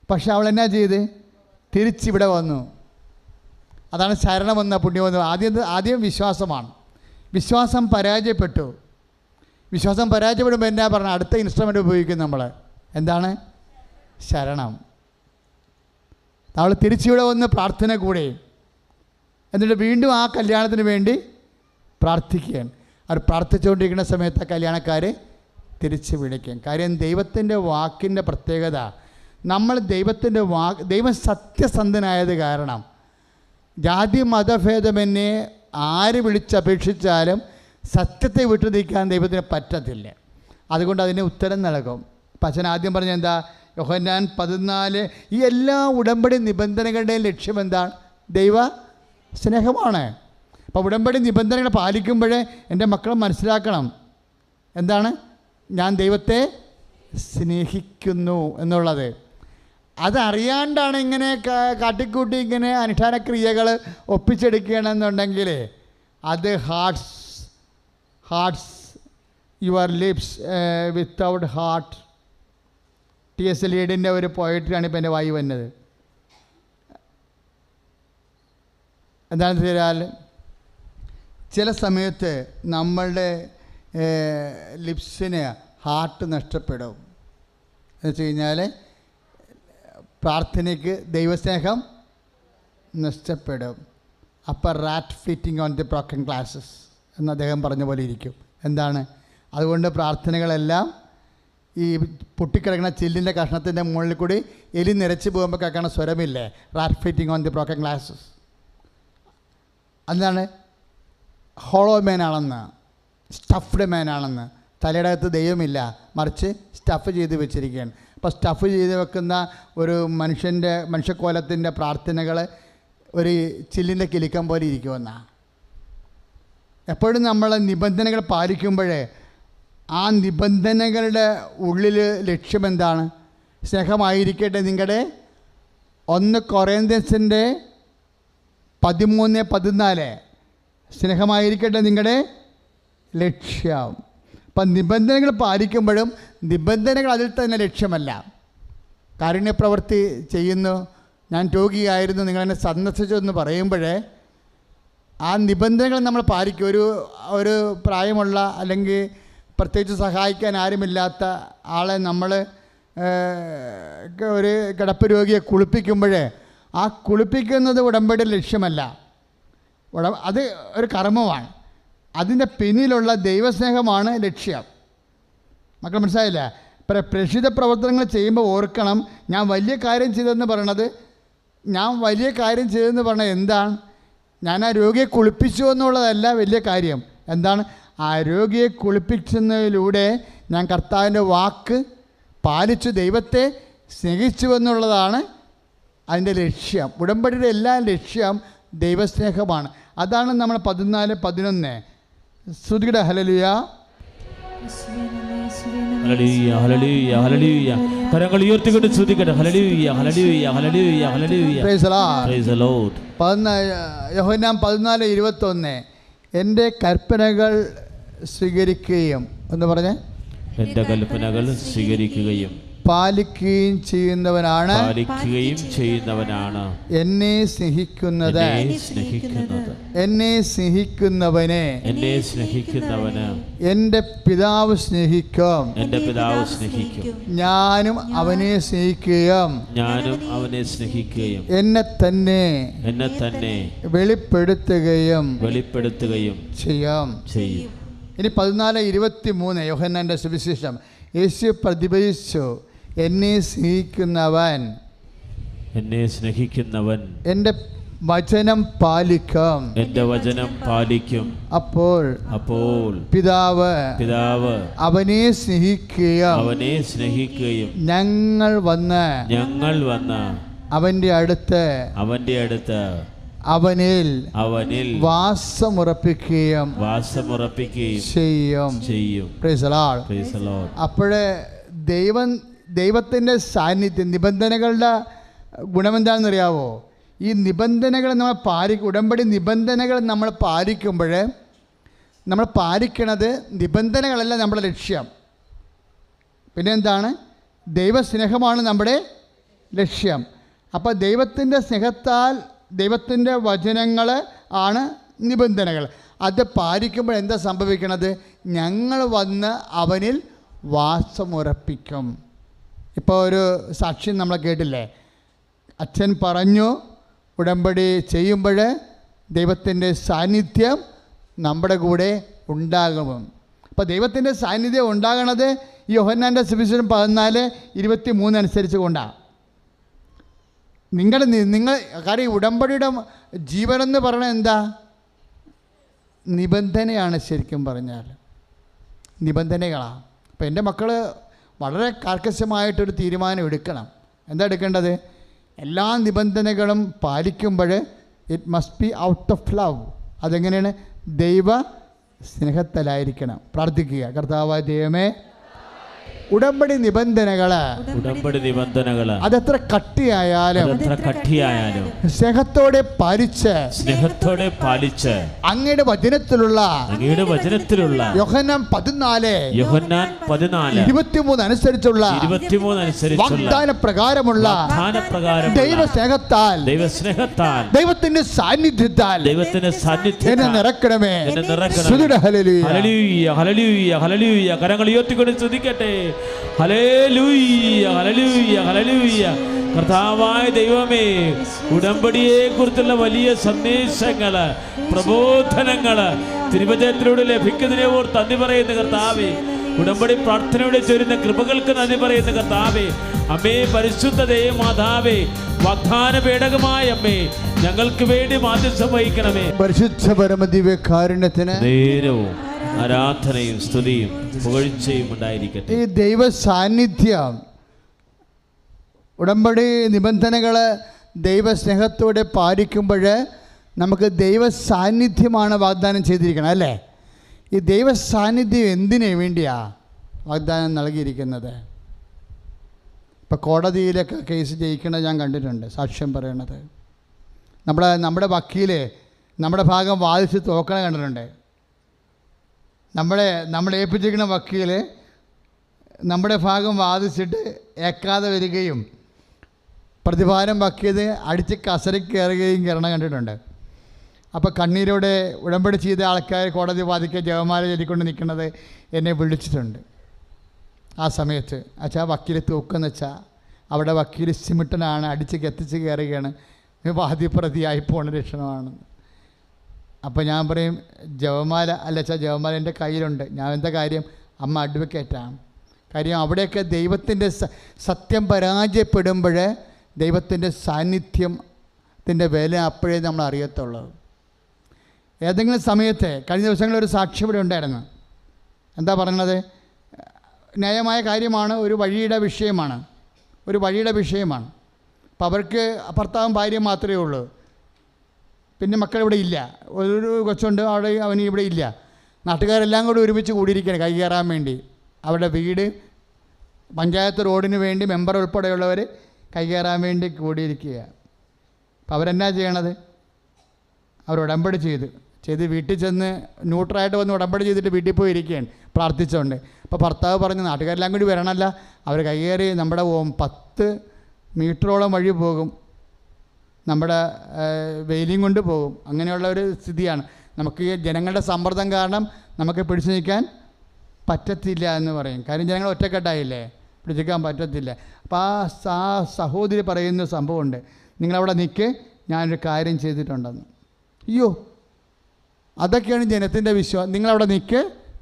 പക്ഷെ അവൾ എന്നാ ചെയ്ത്? തിരിച്ചിവിടെ വന്നു. അതാണ് ശരണമെന്ന പുണ്യമെന്ന്. ആദ്യം വിശ്വാസമാണ്. വിശ്വാസം പരാജയപ്പെട്ടു. വിശ്വാസം പരാജയപ്പെടുമ്പോൾ എന്നാ പറഞ്ഞാൽ അടുത്ത ഇൻസ്ട്രുമെൻ്റ് ഉപയോഗിക്കും നമ്മൾ. എന്താണ്? ശരണം. അവൾ തിരിച്ചിവിടെ വന്ന് പ്രാർത്ഥന കൂടെ, എന്നിട്ട് വീണ്ടും ആ കല്യാണത്തിന് വേണ്ടി പ്രാർത്ഥിക്കുകയാണ്. അവർ പ്രാർത്ഥിച്ചുകൊണ്ടിരിക്കുന്ന സമയത്ത് ആ കല്യാണക്കാർ തിരിച്ച് വിളിക്കും. കാര്യം ദൈവത്തിൻ്റെ വാക്കിൻ്റെ പ്രത്യേകത, നമ്മൾ ദൈവത്തിൻ്റെ ദൈവം സത്യസന്ധനായത് കാരണം ജാതി മതഭേദമെന്നെ ആര് വിളിച്ചപേക്ഷിച്ചാലും സത്യത്തെ വിട്ടു നിൽക്കാൻ ദൈവത്തിന് പറ്റത്തില്ല. അതുകൊണ്ട് അതിന് ഉത്തരം നൽകും. അപ്പം അച്ഛൻ ആദ്യം പറഞ്ഞ എന്താ? യോഹന്നാൻ 14. ഈ എല്ലാ ഉടമ്പടി നിബന്ധനകളുടെയും ലക്ഷ്യം എന്താണ്? ദൈവ സ്നേഹമാണ്. അപ്പോൾ ഉടമ്പടി നിബന്ധനകൾ പാലിക്കുമ്പോഴേ എൻ്റെ മക്കൾ മനസ്സിലാക്കണം എന്താണ്? ഞാൻ ദൈവത്തെ സ്നേഹിക്കുന്നു എന്നുള്ളത്. അതറിയാണ്ടാണ് ഇങ്ങനെ കാട്ടിക്കൂട്ടി ഇങ്ങനെ അനുഷ്ഠാനക്രിയകൾ ഒപ്പിച്ചെടുക്കുകയാണെന്നുണ്ടെങ്കിൽ അത് hearts your lips without heart. TS ലീഡിൻ്റെ ഒരു പോയട്രിയാണ് ഇപ്പോൾ എൻ്റെ വായി വന്നത്. എന്താണെന്ന് വെച്ചാൽ ചില സമയത്ത് നമ്മളുടെ ലിപ്സിന് ഹാർട്ട് നഷ്ടപ്പെടും. എന്ന് വെച്ച് കഴിഞ്ഞാൽ പ്രാർത്ഥനയ്ക്ക് ദൈവസ്നേഹം നഷ്ടപ്പെടും. അപ്പോൾ rat fitting on the broken glasses എന്ന് അദ്ദേഹം പറഞ്ഞ പോലെ ഇരിക്കും. എന്താണ്? അതുകൊണ്ട് പ്രാർത്ഥനകളെല്ലാം ഈ പൊട്ടിക്കിടക്കുന്ന ചില്ലിൻ്റെ കഷ്ണത്തിൻ്റെ മുകളിൽ കൂടി എലി നിരച്ച് പോകുമ്പോൾ കേൾക്കണ സ്വരമില്ലേ? Rat fitting on the broken glasses. എന്താണ്? ഹോളോ മാനാണെന്ന്, സ്റ്റഫ്ഡ് മാനാണെന്ന്. തലയുടെ അകത്ത് ദൈവമില്ല, മറിച്ച് സ്റ്റഫ് ചെയ്ത് വെച്ചിരിക്കുകയാണ്. അപ്പോൾ സ്റ്റഫ് ചെയ്ത് വെക്കുന്ന ഒരു മനുഷ്യക്കോലത്തിൻ്റെ പ്രാർത്ഥനകൾ ഒരു ചില്ലിൻ്റെ കിലുക്കം പോലെ ഇരിക്കുമെന്നാണ്. എപ്പോഴും നമ്മൾ നിബന്ധനകൾ പാലിക്കുമ്പോഴേ ആ നിബന്ധനകളുടെ ഉള്ളിൽ ലക്ഷ്യമെന്താണ്? സ്നേഹമായിരിക്കട്ടെ നിങ്ങളുടെ 1 കൊറിന്ത്യൻസിൻ്റെ 13:14 സ്നേഹമായിരിക്കട്ടെ നിങ്ങളുടെ ലക്ഷ്യം. അപ്പം നിബന്ധനകൾ പാലിക്കുമ്പോഴും നിബന്ധനകൾ അതിൽ തന്നെ ലക്ഷ്യമല്ല. കാരുണ്യപ്രവൃത്തി ചെയ്യുന്നു, ഞാൻ രോഗിയായിരുന്നു, നിങ്ങളെന്നെ സന്ദർശിച്ചു എന്ന് പറയുമ്പോഴേ ആ നിബന്ധനകൾ നമ്മൾ പാലിക്കും. ഒരു പ്രായമുള്ള അല്ലെങ്കിൽ പ്രത്യേകിച്ച് സഹായിക്കാൻ ആരുമില്ലാത്ത ആളെ നമ്മൾ ഒരു കിടപ്പ് രോഗിയെ കുളിപ്പിക്കുമ്പോഴേ ആ കുളിപ്പിക്കുന്നത് ഉടമ്പടിയുടെ ലക്ഷ്യമല്ല, അത് ഒരു കർമ്മമാണ്. അതിൻ്റെ പിന്നിലുള്ള ദൈവസ്നേഹമാണ് ലക്ഷ്യം. മക്കൾ മനസ്സിലായില്ല? പ്രേക്ഷിത പ്രവർത്തനങ്ങൾ ചെയ്യുമ്പോൾ ഓർക്കണം, ഞാൻ വലിയ കാര്യം ചെയ്തതെന്ന് പറയണത് എന്താണ്? ഞാൻ ആ രോഗിയെ കുളിപ്പിച്ചു എന്നുള്ളതല്ല വലിയ കാര്യം. എന്താണ്? ആ രോഗിയെ കുളിപ്പിക്കുന്നതിലൂടെ ഞാൻ കർത്താവിൻ്റെ വാക്ക് പാലിച്ചു, ദൈവത്തെ സ്നേഹിച്ചു എന്നുള്ളതാണ് അതിൻ്റെ ലക്ഷ്യം. ഉടമ്പടിയുടെ എല്ലാ ലക്ഷ്യം ദൈവസ്നേഹമാണ്. അതാണ് നമ്മൾ 14:11 ശ്രുതിയുടെ ഹല്ലേലൂയ. ഹല്ലേലൂയ ഹല്ലേലൂയ ഹല്ലേലൂയ. കരങ്ങൾ ഉയർത്തിക്കൊണ്ട് സ്തുതിക്കട്ടെ. ഹല്ലേലൂയ ഹല്ലേലൂയ ഹല്ലേലൂയ ഹല്ലേലൂയ. Praise the lord. Praise the lord. Yohannan 14:21 എൻ്റെ കൽപ്പനകൾ സ്വീകരിക്കുകയും എന്ന് പറഞ്ഞേ, എൻ്റെ കൽപ്പനകൾ സ്വീകരിക്കുകയും പാലിക്കുകയും ചെയ്യുന്നവനാണ് എന്നെ സ്നേഹിക്കുന്നത്. എന്നെ സ്നേഹിക്കുന്നവനെ എൻ്റെ പിതാവ് സ്നേഹിക്കും. ഞാനും അവനെ സ്നേഹിക്കുകയും എന്നെ തന്നെ വെളിപ്പെടുത്തുകയും ചെയ്യും. ഇനി 14:23 യോഹന്നാൻ്റെ സുവിശേഷം. യേശു പ്രതിഭജിച്ചു, എന്നെ സ്നേഹിക്കുന്നവൻ എൻ്റെ വചനം പാലിക്കും. അപ്പോൾ പിതാവ് അവനെ സ്നേഹിക്കുകയും ഞങ്ങൾ വന്ന് അവൻ്റെ അടുത്ത് അവനിൽ വാസമുറപ്പിക്കുകയും ചെയ്യും. Price the Lord. അപ്പോഴേ ദൈവത്തിൻ്റെ സാന്നിധ്യം, നിബന്ധനകളുടെ ഗുണമെന്താണെന്നറിയാവോ? ഈ നിബന്ധനകൾ നമ്മൾ ഉടമ്പടി നിബന്ധനകൾ നമ്മൾ പാലിക്കുമ്പോൾ നമ്മൾ പാലിക്കണത് നിബന്ധനകളല്ല നമ്മുടെ ലക്ഷ്യം. പിന്നെ എന്താണ്? ദൈവസ്നേഹമാണ് നമ്മുടെ ലക്ഷ്യം. അപ്പോൾ ദൈവത്തിൻ്റെ സ്നേഹത്താൽ ദൈവത്തിൻ്റെ വചനങ്ങൾ ആണ് നിബന്ധനകൾ. അത് പാലിക്കുമ്പോൾ എന്താ സംഭവിക്കണത്? ഞങ്ങൾ വന്ന് അവനിൽ വാസമുറപ്പിക്കും. ഇപ്പോൾ ഒരു സാക്ഷ്യം നമ്മൾ കേട്ടില്ലേ? അച്ഛൻ പറഞ്ഞു ഉടമ്പടി ചെയ്യുമ്പോൾ ദൈവത്തിൻ്റെ സാന്നിധ്യം നമ്മുടെ കൂടെ ഉണ്ടാകും. അപ്പോൾ ദൈവത്തിൻ്റെ സാന്നിധ്യം ഉണ്ടാകണത് യോഹന്നാൻ്റെ സുവിശേഷം 14:23 അനുസരിച്ച് കൊണ്ടാണ്. നിങ്ങൾ കാര്യം ഉടമ്പടിയുടെ ജീവനെന്ന് പറയണത് എന്താ? നിബന്ധനയാണ്. ശരിക്കും പറഞ്ഞാൽ നിബന്ധനകളാണ്. അപ്പോൾ എൻ്റെ മക്കൾ വളരെ കർക്കശമായിട്ടൊരു തീരുമാനം എടുക്കണം. എന്താ എടുക്കേണ്ടത്? എല്ലാ നിബന്ധനകളും പാലിക്കുമ്പോൾ it must be out of love. അതെങ്ങനെയാണ്? ദൈവ സ്നേഹത്തിലായിരിക്കണം. പ്രാർത്ഥിക്കുക, കർത്താവായ ദൈവമേ, ഉടമ്പടി നിബന്ധനകൾ അതെത്ര കട്ടിയായാലും സ്നേഹത്തോടെ പാലിച്ച് അങ്ങയുടെ വചനത്തിലുള്ള യോഹന്നാൻ 14:23 അനുസരിച്ചുള്ള വാഗ്ദാന പ്രകാരമുള്ള ദൈവസ്നേഹത്താൽ ദൈവത്തിന്റെ സാന്നിധ്യത്താൽ എന്നെ നിറക്കണമേ. ഹല്ലേലൂയ ഹല്ലേലൂയ ഹല്ലേലൂയ. കരങ്ങൾ ഉയർത്തിക്കൊണ്ട് സ്തുതിക്കട്ടെ. ഹല്ലേലൂയ ഹല്ലേലൂയ ഹല്ലേലൂയ. കർത്താവായ ദൈവമേ, ഉടമ്പടിയെ കുറിച്ചുള്ള വലിയ സന്ദേശങ്ങള്, പ്രബോധനങ്ങള് തിരുവചനത്തിലൂടെ ലഭിക്കുന്നതിനെ ഓർത്ത് നന്ദി പറയുന്ന കർത്താവേ, ഉടമ്പടി പ്രാർത്ഥനയുടെ ചൊരുന്ന കൃപകൾക്ക് നന്ദി പറയുന്ന കർത്താവേ, അമ്മേ പരിശുദ്ധ ദൈവമാതാവേ, വാഗ്ദാന പേടകമായ അമ്മേ, ഞങ്ങൾക്ക് വേണ്ടി മാധ്യസ്ഥം വഹിക്കണമേ. പരിശുദ്ധ പരമദിവ്യകാരുണ്യത്തിന് നേരവും ആരാധനയും സ്തുതിയും പുകഴ്ചയും ഉണ്ടായിരിക്കട്ടെ. ഈ ദൈവ സാന്നിധ്യം, ഉടമ്പടി നിബന്ധനകൾ ദൈവസ്നേഹത്തോടെ പാലിക്കുമ്പോൾ നമുക്ക് ദൈവ സാന്നിധ്യമാണ് വാഗ്ദാനം ചെയ്തിരിക്കുന്നത് അല്ലേ? ഈ ദൈവ സാന്നിധ്യം എന്തിനു വേണ്ടിയാണ് വാഗ്ദാനം നൽകിയിരിക്കുന്നത്? ഇപ്പോൾ കോടതിയിലൊക്കെ കേസ് ജയിക്കണത് ഞാൻ കണ്ടിട്ടുണ്ട്, സാക്ഷ്യം പറയണത്. നമ്മുടെ വക്കീൽ നമ്മുടെ ഭാഗം വാദിച്ച് തോക്കണ കണ്ടിട്ടുണ്ട്. നമ്മളെ ഏൽപ്പിച്ചിരിക്കുന്ന വക്കീൽ നമ്മുടെ ഭാഗം വാദിച്ചിട്ട് ഏക്കാതെ വരികയും പ്രതിഭാരം വക്കീൽ അടിച്ച് കസരയ്ക്ക് കയറുകയും കയറണം കണ്ടിട്ടുണ്ട്. അപ്പോൾ കണ്ണീരോടെ ഉടമ്പടി ചെയ്ത ആൾക്കാർ കോടതി വാദിക്കുക ജപമാല ചൊല്ലിക്കൊണ്ട് നിൽക്കുന്നത് എന്നെ വിളിച്ചിട്ടുണ്ട്. ആ സമയത്ത് അച്ഛാ വക്കീൽ തൂക്കെന്ന് വെച്ചാൽ അവിടെ വക്കീൽ സിമിട്ടനാണ്, അടിച്ച് കത്തിച്ച് കയറുകയാണ്, വാദിപ്രതിയായി പോണ ലക്ഷണമാണ്. അപ്പോൾ ഞാൻ പറയും ജപമാല അല്ല അച്ഛാ, ജപമാല എൻ്റെ കയ്യിലുണ്ട്. ഞാൻ എന്താ കാര്യം? അമ്മ അഡ്വക്കേറ്റാണ്. കാര്യം അവിടെയൊക്കെ ദൈവത്തിൻ്റെ സത്യം പരാജയപ്പെടുമ്പോൾ ദൈവത്തിൻ്റെ സാന്നിധ്യത്തിൻ്റെ വില അപ്പോഴേ നമ്മൾ അറിയത്തുള്ളൂ. ഏതെങ്കിലും സമയത്ത് കഴിഞ്ഞ ദിവസങ്ങളിൽ ഒരു സാക്ഷി ഇവിടെ ഉണ്ടായിരുന്നു. എന്താ പറയുന്നത്? ന്യായമായ കാര്യമാണ്, ഒരു വഴിയുടെ വിഷയമാണ്. അപ്പോൾ അവർക്ക് ഭർത്താവും ഭാര്യയും മാത്രമേ ഉള്ളൂ, പിന്നെ മക്കളിവിടെ ഇല്ല. ഒരു കൊച്ചുണ്ട്, അവിടെ അവന് ഇവിടെ ഇല്ല. നാട്ടുകാരെല്ലാം കൂടി ഒരുമിച്ച് കൂടിയിരിക്കുകയാണ് കൈ കയറാൻ വേണ്ടി. അവരുടെ വീട് പഞ്ചായത്ത് റോഡിന് വേണ്ടി മെമ്പർ ഉൾപ്പെടെയുള്ളവർ കൈ കയറാൻ വേണ്ടി കൂടിയിരിക്കുക. അപ്പോൾ അവരെന്നാ ചെയ്യണത്? അവർ ഉടമ്പടി ചെയ്ത് വീട്ടിൽ ചെന്ന് ന്യൂട്രലായിട്ട് വന്ന് ഉടമ്പടി ചെയ്തിട്ട് വീട്ടിൽ പോയി ഇരിക്കുകയാണ് പ്രാർത്ഥിച്ചുകൊണ്ട്. അപ്പോൾ ഭർത്താവ് പറഞ്ഞു നാട്ടുകാരെല്ലാം കൂടി വരണമല്ല. അവർ കൈകയറി നമ്മുടെ 10 മീറ്ററോളം വഴി പോകും, നമ്മുടെ വെയിലിംഗ് കൊണ്ട് പോകും. അങ്ങനെയുള്ള ഒരു സ്ഥിതിയാണ്. നമുക്ക് ഈ ജനങ്ങളുടെ സമ്മർദ്ദം കാരണം നമുക്ക് പിടിച്ചു നിൽക്കാൻ പറ്റത്തില്ല എന്ന് പറയും. കാര്യം ജനങ്ങൾ ഒറ്റക്കെട്ടായില്ലേ, പിടിച്ചിരിക്കാൻ പറ്റത്തില്ല. അപ്പോൾ ആ സഹോദരി പറയുന്ന സംഭവമുണ്ട്, നിങ്ങളവിടെ നിൽക്ക്, ഞാനൊരു കാര്യം ചെയ്തിട്ടുണ്ടെന്ന്. അയ്യോ, അതൊക്കെയാണ് ജനത്തിൻ്റെ വിശ്വാസം. നിങ്ങളവിടെ നിൽക്ക്,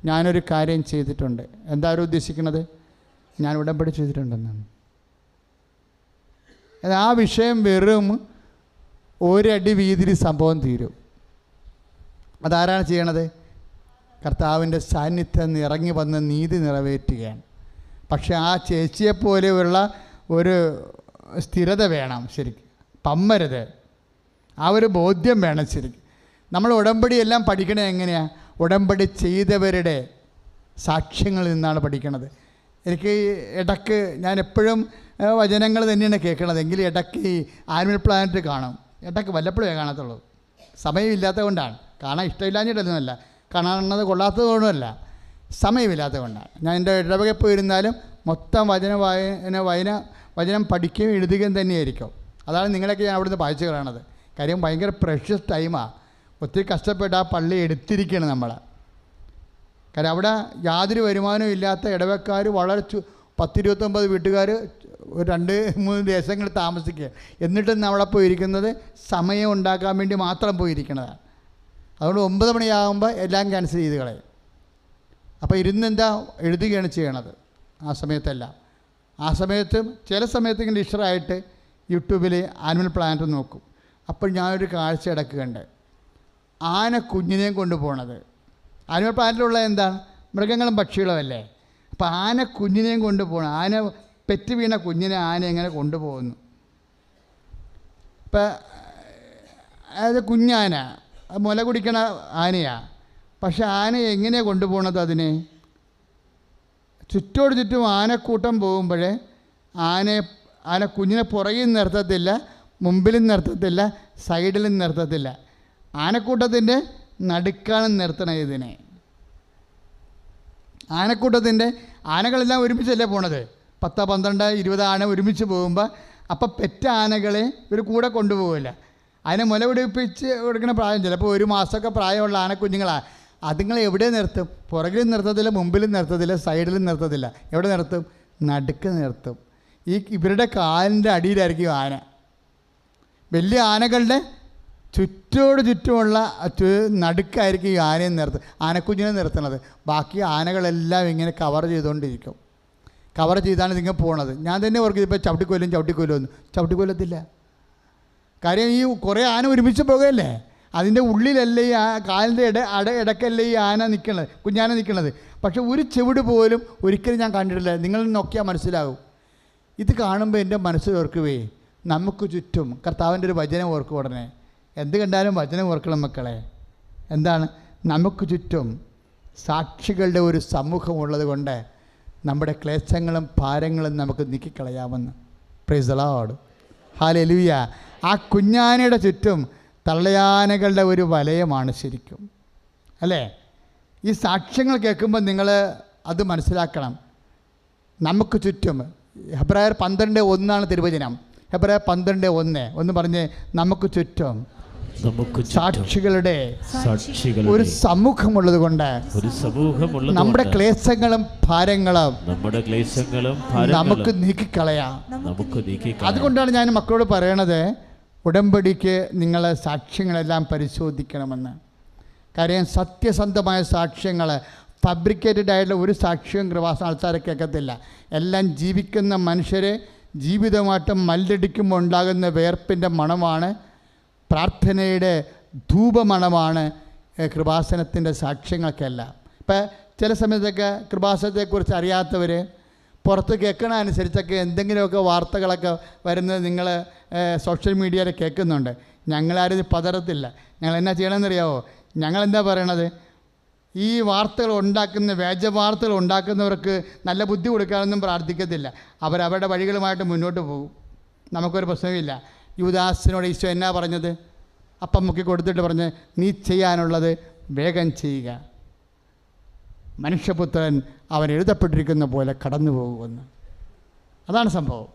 ഞാനൊരു കാര്യം ചെയ്തിട്ടുണ്ട്. എന്താ അവർ ഉദ്ദേശിക്കുന്നത്? ഞാൻ ഉടമ്പടി ചെയ്തിട്ടുണ്ടെന്നാണ്. ആ വിഷയം വെറും ഒരടി വീതിയിൽ സംഭവം തീരും. അതാരാണ് ചെയ്യണത്? കർത്താവിൻ്റെ സാന്നിധ്യം ഇറങ്ങി വന്ന് നീതി നിറവേറ്റുകയാണ്. പക്ഷേ ആ ചേച്ചിയെപ്പോലെയുള്ള ഒരു സ്ഥിരത വേണം ശരിക്കും, പമ്മരുത്. ആ ഒരു ബോധ്യം വേണം ശരിക്കും. നമ്മൾ ഉടമ്പടി എല്ലാം പഠിക്കണത് എങ്ങനെയാണ്? ഉടമ്പടി ചെയ്തവരുടെ സാക്ഷ്യങ്ങളിൽ നിന്നാണ് പഠിക്കണത്. എനിക്ക് ഇടയ്ക്ക് ഞാൻ എപ്പോഴും വചനങ്ങൾ തന്നെയാണ് കേൾക്കണത്, എങ്കിലും ഇടയ്ക്ക് ഈ ആനിമൽ പ്ലാനറ്റ് കാണും. ഇടയ്ക്ക് വല്ലപ്പോഴേ കാണത്തുള്ളൂ, സമയമില്ലാത്തത് കൊണ്ടാണ്. കാണാൻ ഇഷ്ടമില്ലാഞ്ഞിട്ടൊന്നുമല്ല, കാണാറുള്ളത് കൊള്ളാത്തത് കൊണ്ടുമല്ല, സമയമില്ലാത്തത് കൊണ്ടാണ്. ഞാൻ എൻ്റെ ഇടവകയിൽ പോയിരുന്നാലും മൊത്തം വചനം പഠിക്കുകയും എഴുതുകയും തന്നെയായിരിക്കും. അതാണ് നിങ്ങളൊക്കെ ഞാൻ അവിടുന്ന് വായിച്ചു കാണുന്നത്. കാര്യം ഭയങ്കര പ്രഷ്യസ് ടൈമാണ്. ഒത്തിരി കഷ്ടപ്പെട്ട് ആ പള്ളി എടുത്തിരിക്കുകയാണ് നമ്മൾ. കാരണം അവിടെ യാതൊരു വരുമാനവും ഇല്ലാത്ത ഇടവക്കാർ വളരെ 10-29 വീട്ടുകാർ 2-3 ദേശങ്ങളിൽ താമസിക്കുക. എന്നിട്ടും അവിടെ പോയിരിക്കുന്നത് സമയം ഉണ്ടാക്കാൻ വേണ്ടി മാത്രം പോയിരിക്കുന്നതാണ്. അതുകൊണ്ട് 9 മണിയാകുമ്പോൾ എല്ലാം ക്യാൻസൽ ചെയ്ത് കളയും. അപ്പോൾ ഇരുന്നെന്താ എഴുതുകയാണ് ചെയ്യണത് ആ സമയത്തെല്ലാം. ആ സമയത്ത് ചില സമയത്ത് ഇങ്ങനെ ഇഷ്ടമായിട്ട് യൂട്യൂബിൽ ആനിമൽ പ്ലാനറ്റ് നോക്കും. അപ്പോൾ ഞാനൊരു കാഴ്ച ഇടക്കുകയുണ്ട്, ആന കുഞ്ഞിനെയും കൊണ്ടുപോകണത്. ആനിമൽ പ്ലാനറ്റിലുള്ള എന്താണ്? മൃഗങ്ങളും പക്ഷികളും അല്ലേ. അപ്പോൾ ആന കുഞ്ഞിനെയും കൊണ്ടുപോകണം. ആന പെറ്റ് വീണ കുഞ്ഞിനെ ആന എങ്ങനെ കൊണ്ടുപോകുന്നു? ഇപ്പം അതായത് കുഞ്ഞാന മുല കുടിക്കണ ആനയാണ്. പക്ഷെ ആന എങ്ങനെയാണ് കൊണ്ടുപോകണത്? അതിനെ ചുറ്റോട് ചുറ്റും ആനക്കൂട്ടം പോകുമ്പോൾ ആന കുഞ്ഞിനെ പുറകിൽ നിർത്തത്തില്ല, മുമ്പിലും നിർത്തത്തില്ല, സൈഡിലും നിർത്തത്തില്ല. ആനക്കൂട്ടത്തിൻ്റെ നടുക്കാണ് നിർത്തണം ഇതിനെ. ആനകളെല്ലാം ഒരുമിച്ചല്ലേ പോണത്. 10, 12, 20 ആന ഒരുമിച്ച് പോകുമ്പോൾ അപ്പം പെറ്റ ആനകളെ ഇവർ കൂടെ കൊണ്ടുപോകില്ല. അതിനെ മുല പിടിപ്പിച്ച് കൊടുക്കുന്ന പ്രായം ചിലപ്പോൾ 1 മാസമൊക്കെ പ്രായമുള്ള ആനക്കുഞ്ഞുങ്ങളാണ്. അതുങ്ങളെ എവിടെ നിർത്തും? പുറകിലും നിർത്തത്തില്ല, മുമ്പിലും നിർത്തത്തില്ല, സൈഡിലും നിർത്തത്തില്ല. എവിടെ നിർത്തും? നടുക്ക് നിർത്തും. ഇവരുടെ കാലിൻ്റെ അടിയിലായിരിക്കും ആന. വലിയ ആനകളുടെ ചുറ്റോട് ചുറ്റുമുള്ള നടുക്കായിരിക്കും ഈ ആനയെ ആനക്കുഞ്ഞിനെ നിർത്തുന്നത്. ബാക്കി ആനകളെല്ലാം ഇങ്ങനെ കവർ ചെയ്തുകൊണ്ടിരിക്കും. കവർ ചെയ്താണ് ഇതിങ്ങനെ പോണത്. ഞാൻ തന്നെ ഓർക്കും ഇപ്പോൾ ചവിട്ടിക്കൊല്ലുമെന്ന്. ചവിട്ടിക്കൊല്ലത്തില്ല. കാര്യം ഈ കുറേ ആന ഒരുമിച്ച് പോകുകയല്ലേ, അതിൻ്റെ ഉള്ളിലല്ലേ ഈ കാലിൻ്റെ ഇടക്കല്ലേ ഈ ആന നിൽക്കണത്, കുഞ്ഞാന നിൽക്കണത്. പക്ഷെ ഒരു ചെവിട് പോലും ഒരിക്കലും ഞാൻ കണ്ടിട്ടില്ല. നിങ്ങൾ നോക്കിയാൽ മനസ്സിലാവും. ഇത് കാണുമ്പോൾ എൻ്റെ മനസ്സിൽ ഓർക്കുവേ, നമുക്ക് ചുറ്റും കർത്താവിൻ്റെ ഒരു വചനം ഓർക്കും. ഉടനെ എന്ത് കണ്ടാലും വചനം ഓർക്കണം മക്കളെ. എന്താണ്? നമുക്ക് ചുറ്റും സാക്ഷികളുടെ ഒരു സമൂഹമുള്ളത് കൊണ്ട് നമ്മുടെ ക്ലേശങ്ങളും ഭാരങ്ങളും നമുക്ക് നീക്കിക്കളയാമെന്ന്. Praise the lord. ഹല്ലേലൂയ. ആ കുഞ്ഞാനയുടെ ചുറ്റും തള്ളയാനകളുടെ ഒരു വലയമാണ് ശരിക്കും, അല്ലേ? ഈ സാക്ഷ്യങ്ങൾ കേൾക്കുമ്പോൾ നിങ്ങൾ അത് മനസ്സിലാക്കണം. നമുക്ക് ചുറ്റും ഹെബ്രായർ 12:1 തിരുവചനം. ഹെബ്രായർ 12:1 പറഞ്ഞ് നമുക്ക് ചുറ്റും സാക്ഷികളുടെ ഒരു സമൂഹമുള്ളത് കൊണ്ട് നമ്മുടെ ക്ലേശങ്ങളും ഭാരങ്ങളും നമുക്ക് നീക്കിക്കളയാം. അതുകൊണ്ടാണ് ഞാൻ മക്കളോട് പറയണത്, ഉടമ്പടിക്ക് നിങ്ങൾ സാക്ഷ്യങ്ങളെല്ലാം പരിശോധിക്കണമെന്ന്. കാര്യം സത്യസന്ധമായ സാക്ഷ്യങ്ങൾ, ഫാബ്രിക്കേറ്റഡ് ആയിട്ടുള്ള ഒരു സാക്ഷ്യവും കൃപാസന ആൾക്കാരെ കേൾക്കത്തില്ല. എല്ലാം ജീവിക്കുന്ന മനുഷ്യരെ ജീവിതമായിട്ട് മല്ലടിക്കുമ്പോൾ ഉണ്ടാകുന്ന വേർപ്പിൻ്റെ മണമാണ്, പ്രാർത്ഥനയുടെ ധൂപമണമാണ് കൃപാസനത്തിൻ്റെ സാക്ഷ്യങ്ങൾക്കെല്ലാം. ഇപ്പം ചില സമയത്തൊക്കെ കൃപാസനത്തെക്കുറിച്ച് അറിയാത്തവർ പുറത്ത് കേൾക്കണ അനുസരിച്ചൊക്കെ എന്തെങ്കിലുമൊക്കെ വാർത്തകളൊക്കെ വരുന്നത് നിങ്ങൾ സോഷ്യൽ മീഡിയയിൽ കേൾക്കുന്നുണ്ട്. ഞങ്ങളാരും ഇത് പതറത്തില്ല. ഞങ്ങൾ എന്നാ ചെയ്യണമെന്നറിയാമോ? ഞങ്ങളെന്താ പറയണത്? ഈ വാർത്തകൾ ഉണ്ടാക്കുന്ന വ്യാജ വാർത്തകൾ ഉണ്ടാക്കുന്നവർക്ക് നല്ല ബുദ്ധി കൊടുക്കാനൊന്നും പ്രാർത്ഥിക്കത്തില്ല. അവരവരുടെ വഴികളുമായിട്ട് മുന്നോട്ട് പോകും. നമുക്കൊരു പ്രശ്നമില്ല. യൂദാസിനോട് ഈശോ എന്നാ പറഞ്ഞത്? അപ്പം മുക്കി കൊടുത്തിട്ട് പറഞ്ഞ്, നീ ചെയ്യാനുള്ളത് വേഗം ചെയ്യുക, മനുഷ്യപുത്രൻ അവൻ എഴുതപ്പെട്ടിരിക്കുന്ന പോലെ കടന്നു പോകുമെന്ന്. അതാണ് സംഭവം.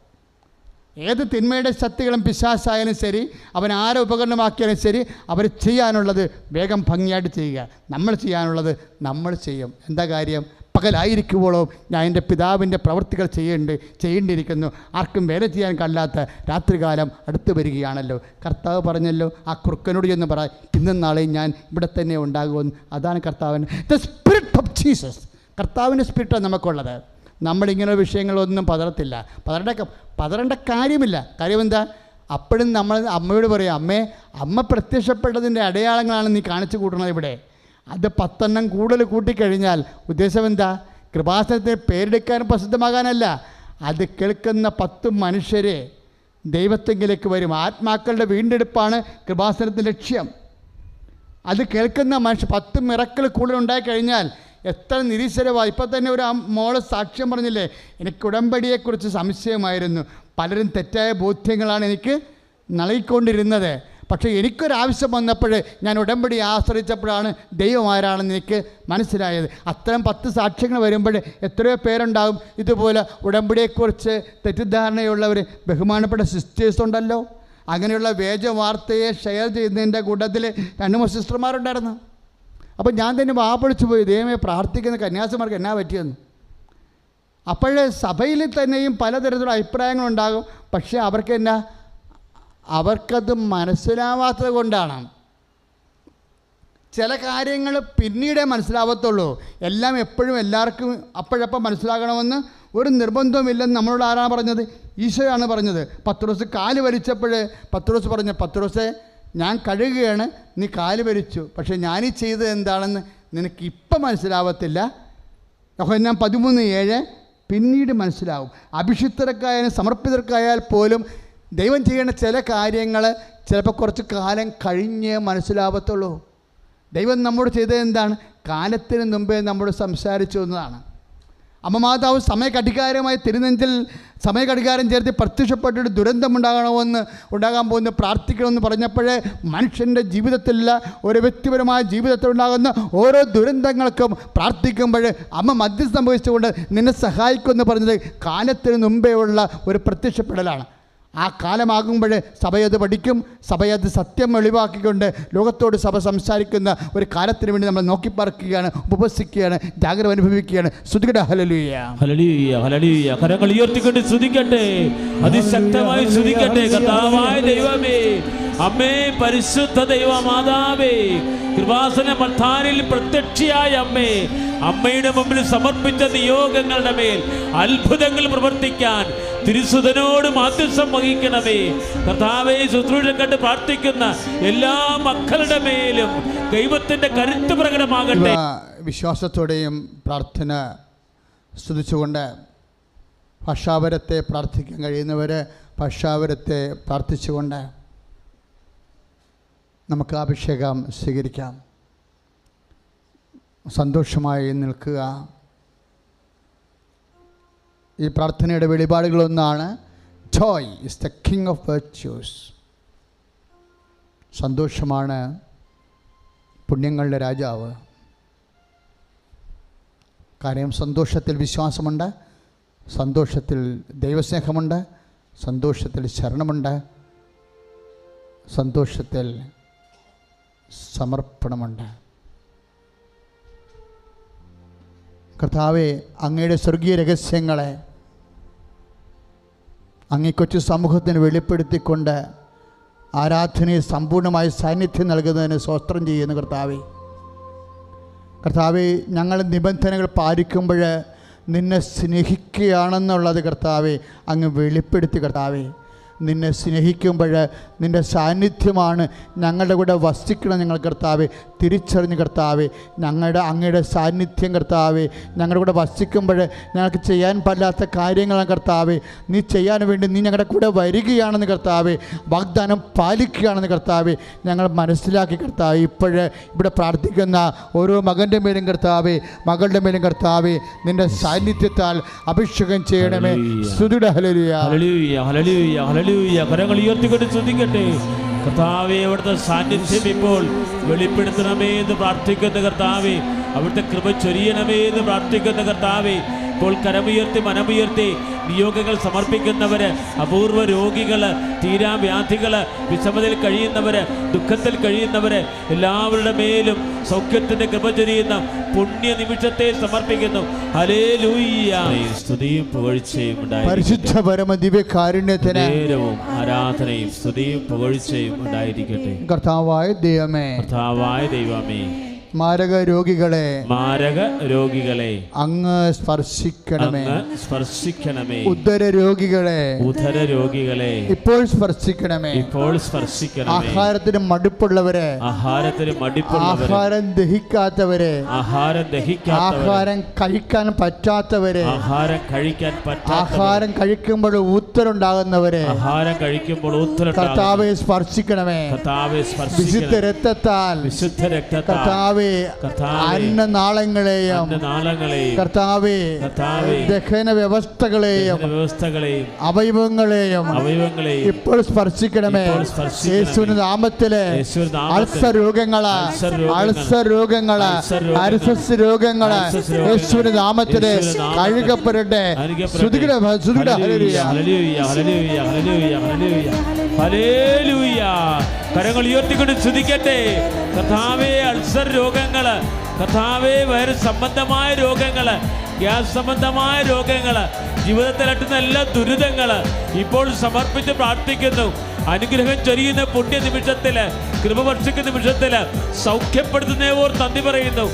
ഏത് തിന്മയുടെ ശക്തികളും പിശാചായാലും ശരി, അവൻ ആരെ ഉപകരണമാക്കിയാലും ശരി, അവർ ചെയ്യാനുള്ളത് വേഗം ഭംഗിയായിട്ട് ചെയ്യുക. നമ്മൾ ചെയ്യാനുള്ളത് നമ്മൾ ചെയ്യും. എന്താ കാര്യം? പകലായിരിക്കുമ്പോഴോ ഞാൻ എൻ്റെ പിതാവിൻ്റെ പ്രവൃത്തികൾ ചെയ്യേണ്ടിയിരിക്കുന്നു. ആർക്കും വേല ചെയ്യാൻ കഴിയാത്ത രാത്രികാലം അടുത്ത് വരികയാണല്ലോ. കർത്താവ് പറഞ്ഞല്ലോ, ആ കുറുക്കനോട് ചെന്ന് പറ, ഇന്നും നാളെയും ഞാൻ ഇവിടെ തന്നെ ഉണ്ടാകുമെന്ന്. അതാണ് കർത്താവിൻ്റെ ദ സ്പിരിറ്റ് ഓഫ് ജീസസ്. കർത്താവിൻ്റെ സ്പിരിറ്റാണ് നമുക്കുള്ളത്. നമ്മളിങ്ങനെ വിഷയങ്ങളൊന്നും പതറത്തില്ല. പതറേണ്ട കാര്യമില്ല. കാര്യം എന്താ? അപ്പോഴും നമ്മൾ അമ്മയോട് പറയും, അമ്മ പ്രത്യക്ഷപ്പെട്ടതിൻ്റെ അടയാളങ്ങളാണ് നീ കാണിച്ചു കൂട്ടുന്നത് ഇവിടെ. അത് 10 കൂടുതൽ കൂട്ടിക്കഴിഞ്ഞാൽ ഉദ്ദേശം എന്താ? കൃപാസനത്തിന് പേരെടുക്കാനും പ്രസിദ്ധമാകാനല്ല. അത് കേൾക്കുന്ന 10 മനുഷ്യരെ ദൈവത്തെങ്കിലേക്ക് വരും. ആത്മാക്കളുടെ വീണ്ടെടുപ്പാണ് കൃപാസനത്തിൻ്റെ ലക്ഷ്യം. അത് കേൾക്കുന്ന മനുഷ്യർ 10 മിറക്കിൾ കൂടുതൽ ഉണ്ടായിക്കഴിഞ്ഞാൽ എത്ര നിരീശ്വരവാദം. ഇപ്പം തന്നെ ഒരു മോള് സാക്ഷ്യം പറഞ്ഞില്ലേ, എനിക്ക് ഉടമ്പടിയെക്കുറിച്ച് സംശയമായിരുന്നു, പലരും തെറ്റായ ബോധ്യങ്ങളാണ് എനിക്ക് നൽകിക്കൊണ്ടിരുന്നത്. പക്ഷേ എനിക്കൊരാവശ്യം വന്നപ്പോൾ ഞാൻ ഉടമ്പടി ആശ്രയിച്ചപ്പോഴാണ് ദൈവം ആരാണെന്ന് എനിക്ക് മനസ്സിലായത്. അത്തരം 10 സാക്ഷ്യങ്ങൾ വരുമ്പോൾ എത്രയോ പേരുണ്ടാകും ഇതുപോലെ ഉടമ്പടിയെക്കുറിച്ച് തെറ്റിദ്ധാരണയുള്ളവർ. ബഹുമാനപ്പെട്ട സിസ്റ്റേഴ്സ് ഉണ്ടല്ലോ, അങ്ങനെയുള്ള വേജ വാർത്തയെ ഷെയർ ചെയ്യുന്നതിൻ്റെ കൂട്ടത്തിൽ 2-3 സിസ്റ്റർമാരുണ്ടായിരുന്നു. അപ്പം ഞാൻ തന്നെ വാപ്പൊളിച്ചു പോയി, ദൈവമേ പ്രാർത്ഥിക്കുന്ന കന്യാസിമാർക്ക് എന്നാ പറ്റിയെന്ന്. അപ്പോഴേ സഭയിൽ തന്നെയും പലതരത്തിലുള്ള അഭിപ്രായങ്ങളുണ്ടാകും. പക്ഷേ അവർക്കത് മനസ്സിലാവാത്തത് കൊണ്ടാണ്. ചില കാര്യങ്ങൾ പിന്നീടേ മനസ്സിലാവത്തുള്ളൂ. എല്ലാം എപ്പോഴും എല്ലാവർക്കും അപ്പോഴപ്പം മനസ്സിലാകണമെന്ന് ഒരു നിർബന്ധവുമില്ലെന്ന് നമ്മളോട് ആരാണ് പറഞ്ഞത്? ഈശോയാണ് പറഞ്ഞത്. പത്രോസ് കാല് വലിച്ചപ്പോൾ പത്രോസ് പറഞ്ഞു, പത്രോസേ ഞാൻ കഴുകുകയാണ്, നീ കാല് വലിച്ചു, പക്ഷേ ഞാനീ ചെയ്തത് എന്താണെന്ന് നിനക്കിപ്പം മനസ്സിലാവത്തില്ല. യോഹന്നാൻ 13:7 പിന്നീട് മനസ്സിലാവും. അഭിഷിക്തർക്കായാലും സമർപ്പിതർക്കായാൽ പോലും ദൈവം ചെയ്യുന്ന ചില കാര്യങ്ങൾ ചിലപ്പോൾ കുറച്ച് കാലം കഴിഞ്ഞേ മനസ്സിലാവത്തുള്ളൂ. ദൈവം നമ്മോട് ചെയ്തത് എന്താണ്? കാലത്തിന് മുമ്പേ നമ്മോട് സംസാരിച്ചു എന്നതാണ്. അമ്മമാതാവ് സമയഘടികാരമായി തിരുനെഞ്ചിൽ സമയഘടികാരം ചേർത്ത് പ്രത്യക്ഷപ്പെട്ടിട്ട് ഉണ്ടാകാൻ പോകുന്ന പ്രാർത്ഥിക്കണമെന്ന് പറഞ്ഞപ്പോഴേ മനുഷ്യൻ്റെ ജീവിതത്തിലുള്ള ഒരു വ്യക്തിപരമായ ജീവിതത്തിലുണ്ടാകുന്ന ഓരോ ദുരന്തങ്ങൾക്കും പ്രാർത്ഥിക്കുമ്പോൾ അമ്മ മധ്യസ്ഥം വഹിച്ചുകൊണ്ട് നിന്നെ സഹായിക്കുമെന്ന് പറഞ്ഞത് കാലത്തിന് മുമ്പേ ഉള്ള ഒരു പ്രത്യക്ഷപ്പെടലാണ്. ആ കാലമാകുമ്പോൾ സഭയത് പഠിക്കും, സഭയത് സത്യം വെളിവാക്കിക്കൊണ്ട് ലോകത്തോട് സഭ സംസാരിക്കുന്ന ഒരു കാലത്തിന് വേണ്ടി നമ്മൾ നോക്കിപ്പാർക്കുകയാണ്, ഉപവസിക്കുകയാണ്, ജാഗ്രത അനുഭവിക്കുകയാണ്. സ്തുതിക്കട്ടെ, ഹല്ലേലൂയ, ഹല്ലേലൂയ, ഹല്ലേലൂയ. കരങ്ങൾ ഉയർത്തിക്കൊണ്ട് സ്തുതിക്കട്ടെ, അതിശക്തമായി സ്തുതിക്കട്ടെ. കർത്താവായ ദൈവമേ, അമ്മേ, പരിശുദ്ധ ദൈവമാതാവേ, കൃപാസന മത്താനിൽ പ്രത്യക്ഷയായ അമ്മേ, അമ്മയുടെ മുമ്പിൽ സമർപ്പിച്ച നിയോഗങ്ങളുടെ മേൽ അത്ഭുതങ്ങൾ പ്രവർത്തിക്കാൻ തിരുസുതനോട് മാധ്യസ്ഥം വഹിക്കണമേ. കർത്താവേ, ശുശ്രൂഷ കണ്ട് പ്രാർത്ഥിക്കുന്ന എല്ലാ മക്കളുടെ മേലും ദൈവത്തിന്റെ കരുത്ത് പ്രകടമാകട്ടെ. വിശ്വാസത്തോടെയും പ്രാർത്ഥന സ്തുതിച്ചുകൊണ്ട് ഭാഷാപരത്തെ പ്രാർത്ഥിക്കാൻ കഴിയുന്നവർ ഭാഷാപരത്തെ പ്രാർത്ഥിച്ചുകൊണ്ട് നമുക്ക് അഭിഷേകം സ്വീകരിക്കാം. സന്തോഷമായി നിൽക്കുക. ഈ പ്രാർത്ഥനയുടെ വെളിപാടുകളൊന്നാണ് joy is the king of virtues. സന്തോഷമാണ് പുണ്യങ്ങളുടെ രാജാവ്. കാര്യം സന്തോഷത്തിൽ വിശ്വാസമുണ്ട്, സന്തോഷത്തിൽ ദൈവസ്നേഹമുണ്ട്, സന്തോഷത്തിൽ ശരണമുണ്ട്, സന്തോഷത്തിൽ സമർപ്പണമുണ്ട്. കർത്താവേ, അങ്ങയുടെ സ്വർഗീയ രഹസ്യങ്ങളെ അങ്ങേ കൊച്ചു സമൂഹത്തിന് വെളിപ്പെടുത്തിക്കൊണ്ട് ആരാധനയെ സമ്പൂർണ്ണമായി സാന്നിധ്യം നൽകുന്നതിന് സ്തോത്രം ചെയ്യുന്നു കർത്താവേ. കർത്താവേ, ഞങ്ങൾ നിബന്ധനകൾ പാലിക്കുമ്പോൾ നിന്നെ സ്നേഹിക്കുകയാണെന്നുള്ളത് കർത്താവേ അങ്ങ് വെളിപ്പെടുത്തി. കർത്താവേ, നിന്നെ സ്നേഹിക്കുമ്പോൾ നിൻ്റെ സാന്നിധ്യമാണ് ഞങ്ങളുടെ കൂടെ വസിക്കണം. ഞങ്ങൾ കർത്താവെ തിരിച്ചറിഞ്ഞ് കർത്താവെ അങ്ങയുടെ സാന്നിധ്യം കർത്താവെ ഞങ്ങളുടെ കൂടെ വസിക്കുമ്പോൾ ഞങ്ങൾക്ക് ചെയ്യാൻ പറ്റാത്ത കാര്യങ്ങളാണ് കർത്താവെ നീ ചെയ്യാൻ വേണ്ടി നീ ഞങ്ങളുടെ കൂടെ വരികയാണെന്ന് കർത്താവെ, വാഗ്ദാനം പാലിക്കുകയാണെന്ന് കർത്താവെ ഞങ്ങൾ മനസ്സിലാക്കി കർത്താവെ. ഇവിടെ പ്രാർത്ഥിക്കുന്ന ഓരോ മകൻ്റെ മേലും കർത്താവെ, മകളുടെ മേലും കർത്താവെ നിൻ്റെ സാന്നിധ്യത്താൽ അഭിഷേകം ചെയ്യണമേ. സ്തുതിയുടെ ഹല്ലേലൂയ, ഹല്ലേലൂയ, ഹല്ലേലൂയ, ഹല്ലേലൂയ. കരങ്ങൾ ഉയർത്തിക്കൊണ്ട് സ്തുതിക്കട്ടെ. കർത്താവേ, അവിടുത്തെ സാന്നിധ്യം ഇപ്പോൾ വെളിപ്പെടുത്തണമേ എന്ന് പ്രാർത്ഥിക്കുന്ന കർത്താവേ, അവിടുത്തെ കൃപ ചൊരിയണമേ എന്ന് പ്രാർത്ഥിക്കുന്ന കർത്താവേ, ഇപ്പോൾ കരമുയർത്തി മനമുയർത്തി നിയോഗങ്ങൾ സമർപ്പിക്കുന്നവർ, അപൂർവ രോഗികൾ, തീരാവ്യാധികൾ, വിഷമതയിൽ കഴിയുന്നവർ, ദുഃഖത്തിൽ കഴിയുന്നവർ എല്ലാവരുടെ മേലും സൗഖ്യത്തിൻ്റെ കൃപ ചൊരിയുന്ന പുണ്യ നിമിഷത്തെ സമർപ്പിക്കുന്നു. ഹല്ലേലൂയ. സ്തുതിയും പുകഴ്ചയും പരിശുദ്ധ പരമ ദിവ്യകാരുണ്യത്തിന് നേരവും ആരാധനയും സ്തുതിയും പുകഴ്ചയും ഉണ്ടായിരിക്കട്ടെ. കർത്താവായ ദൈവമേ, കർത്താവായ ദൈവമേ, മാരക രോഗികളെ അങ്ങ് സ്പർശിക്കണമേ. ഉദര രോഗികളെ ഇപ്പോൾ സ്പർശിക്കണമേ. ആഹാരത്തിന് മടുപ്പുള്ളവരെ, ആഹാരം ദഹിക്കാത്തവരെ, ആഹാരം കഴിക്കാൻ പറ്റാത്തവരെ, ആഹാരം കഴിക്കുമ്പോൾ ഉത്തരവുണ്ടാകുന്നവരെ കർത്താവെ സ്പർശിക്കണമേ. വിശുദ്ധ രക്തത്താൽ കർത്താവെ അന്നനാളങ്ങളെയും കർത്താവേ ദഹന വ്യവസ്ഥകളെയും അവയവങ്ങളെയും ഇപ്പോൾ സ്പർശിക്കണമേ. യേശുവിന്റെ നാമത്തിലെ അൾസർ രോഗങ്ങള്, അരിസസ് രോഗങ്ങള് യേശുവിന്റെ നാമത്തിലെ കഴുകപ്പെടട്ടെ. കരങ്ങൾ ഉയർത്തിക്കൊണ്ട് സ്തുതിക്കട്ടെ. കർത്താവേ, അൾസർ രോഗങ്ങള്, കർത്താവേ വൈറസ് സംബന്ധമായ രോഗങ്ങള്, ഗ്യാസ് സംബന്ധമായ രോഗങ്ങള്, ജീവിതത്തിൽ അട്ടുന്ന എല്ലാ ദുരിതങ്ങള് ഇപ്പോൾ സമർപ്പിച്ച് പ്രാർത്ഥിക്കുന്നു. അനുഗ്രഹം ചൊരിയുന്ന പുണ്യ നിമിഷത്തില്, കൃപ വർഷിക്കുന്ന നിമിഷത്തില് സൗഖ്യപ്പെടുത്തുന്നവർ നന്ദി പറയുന്നു.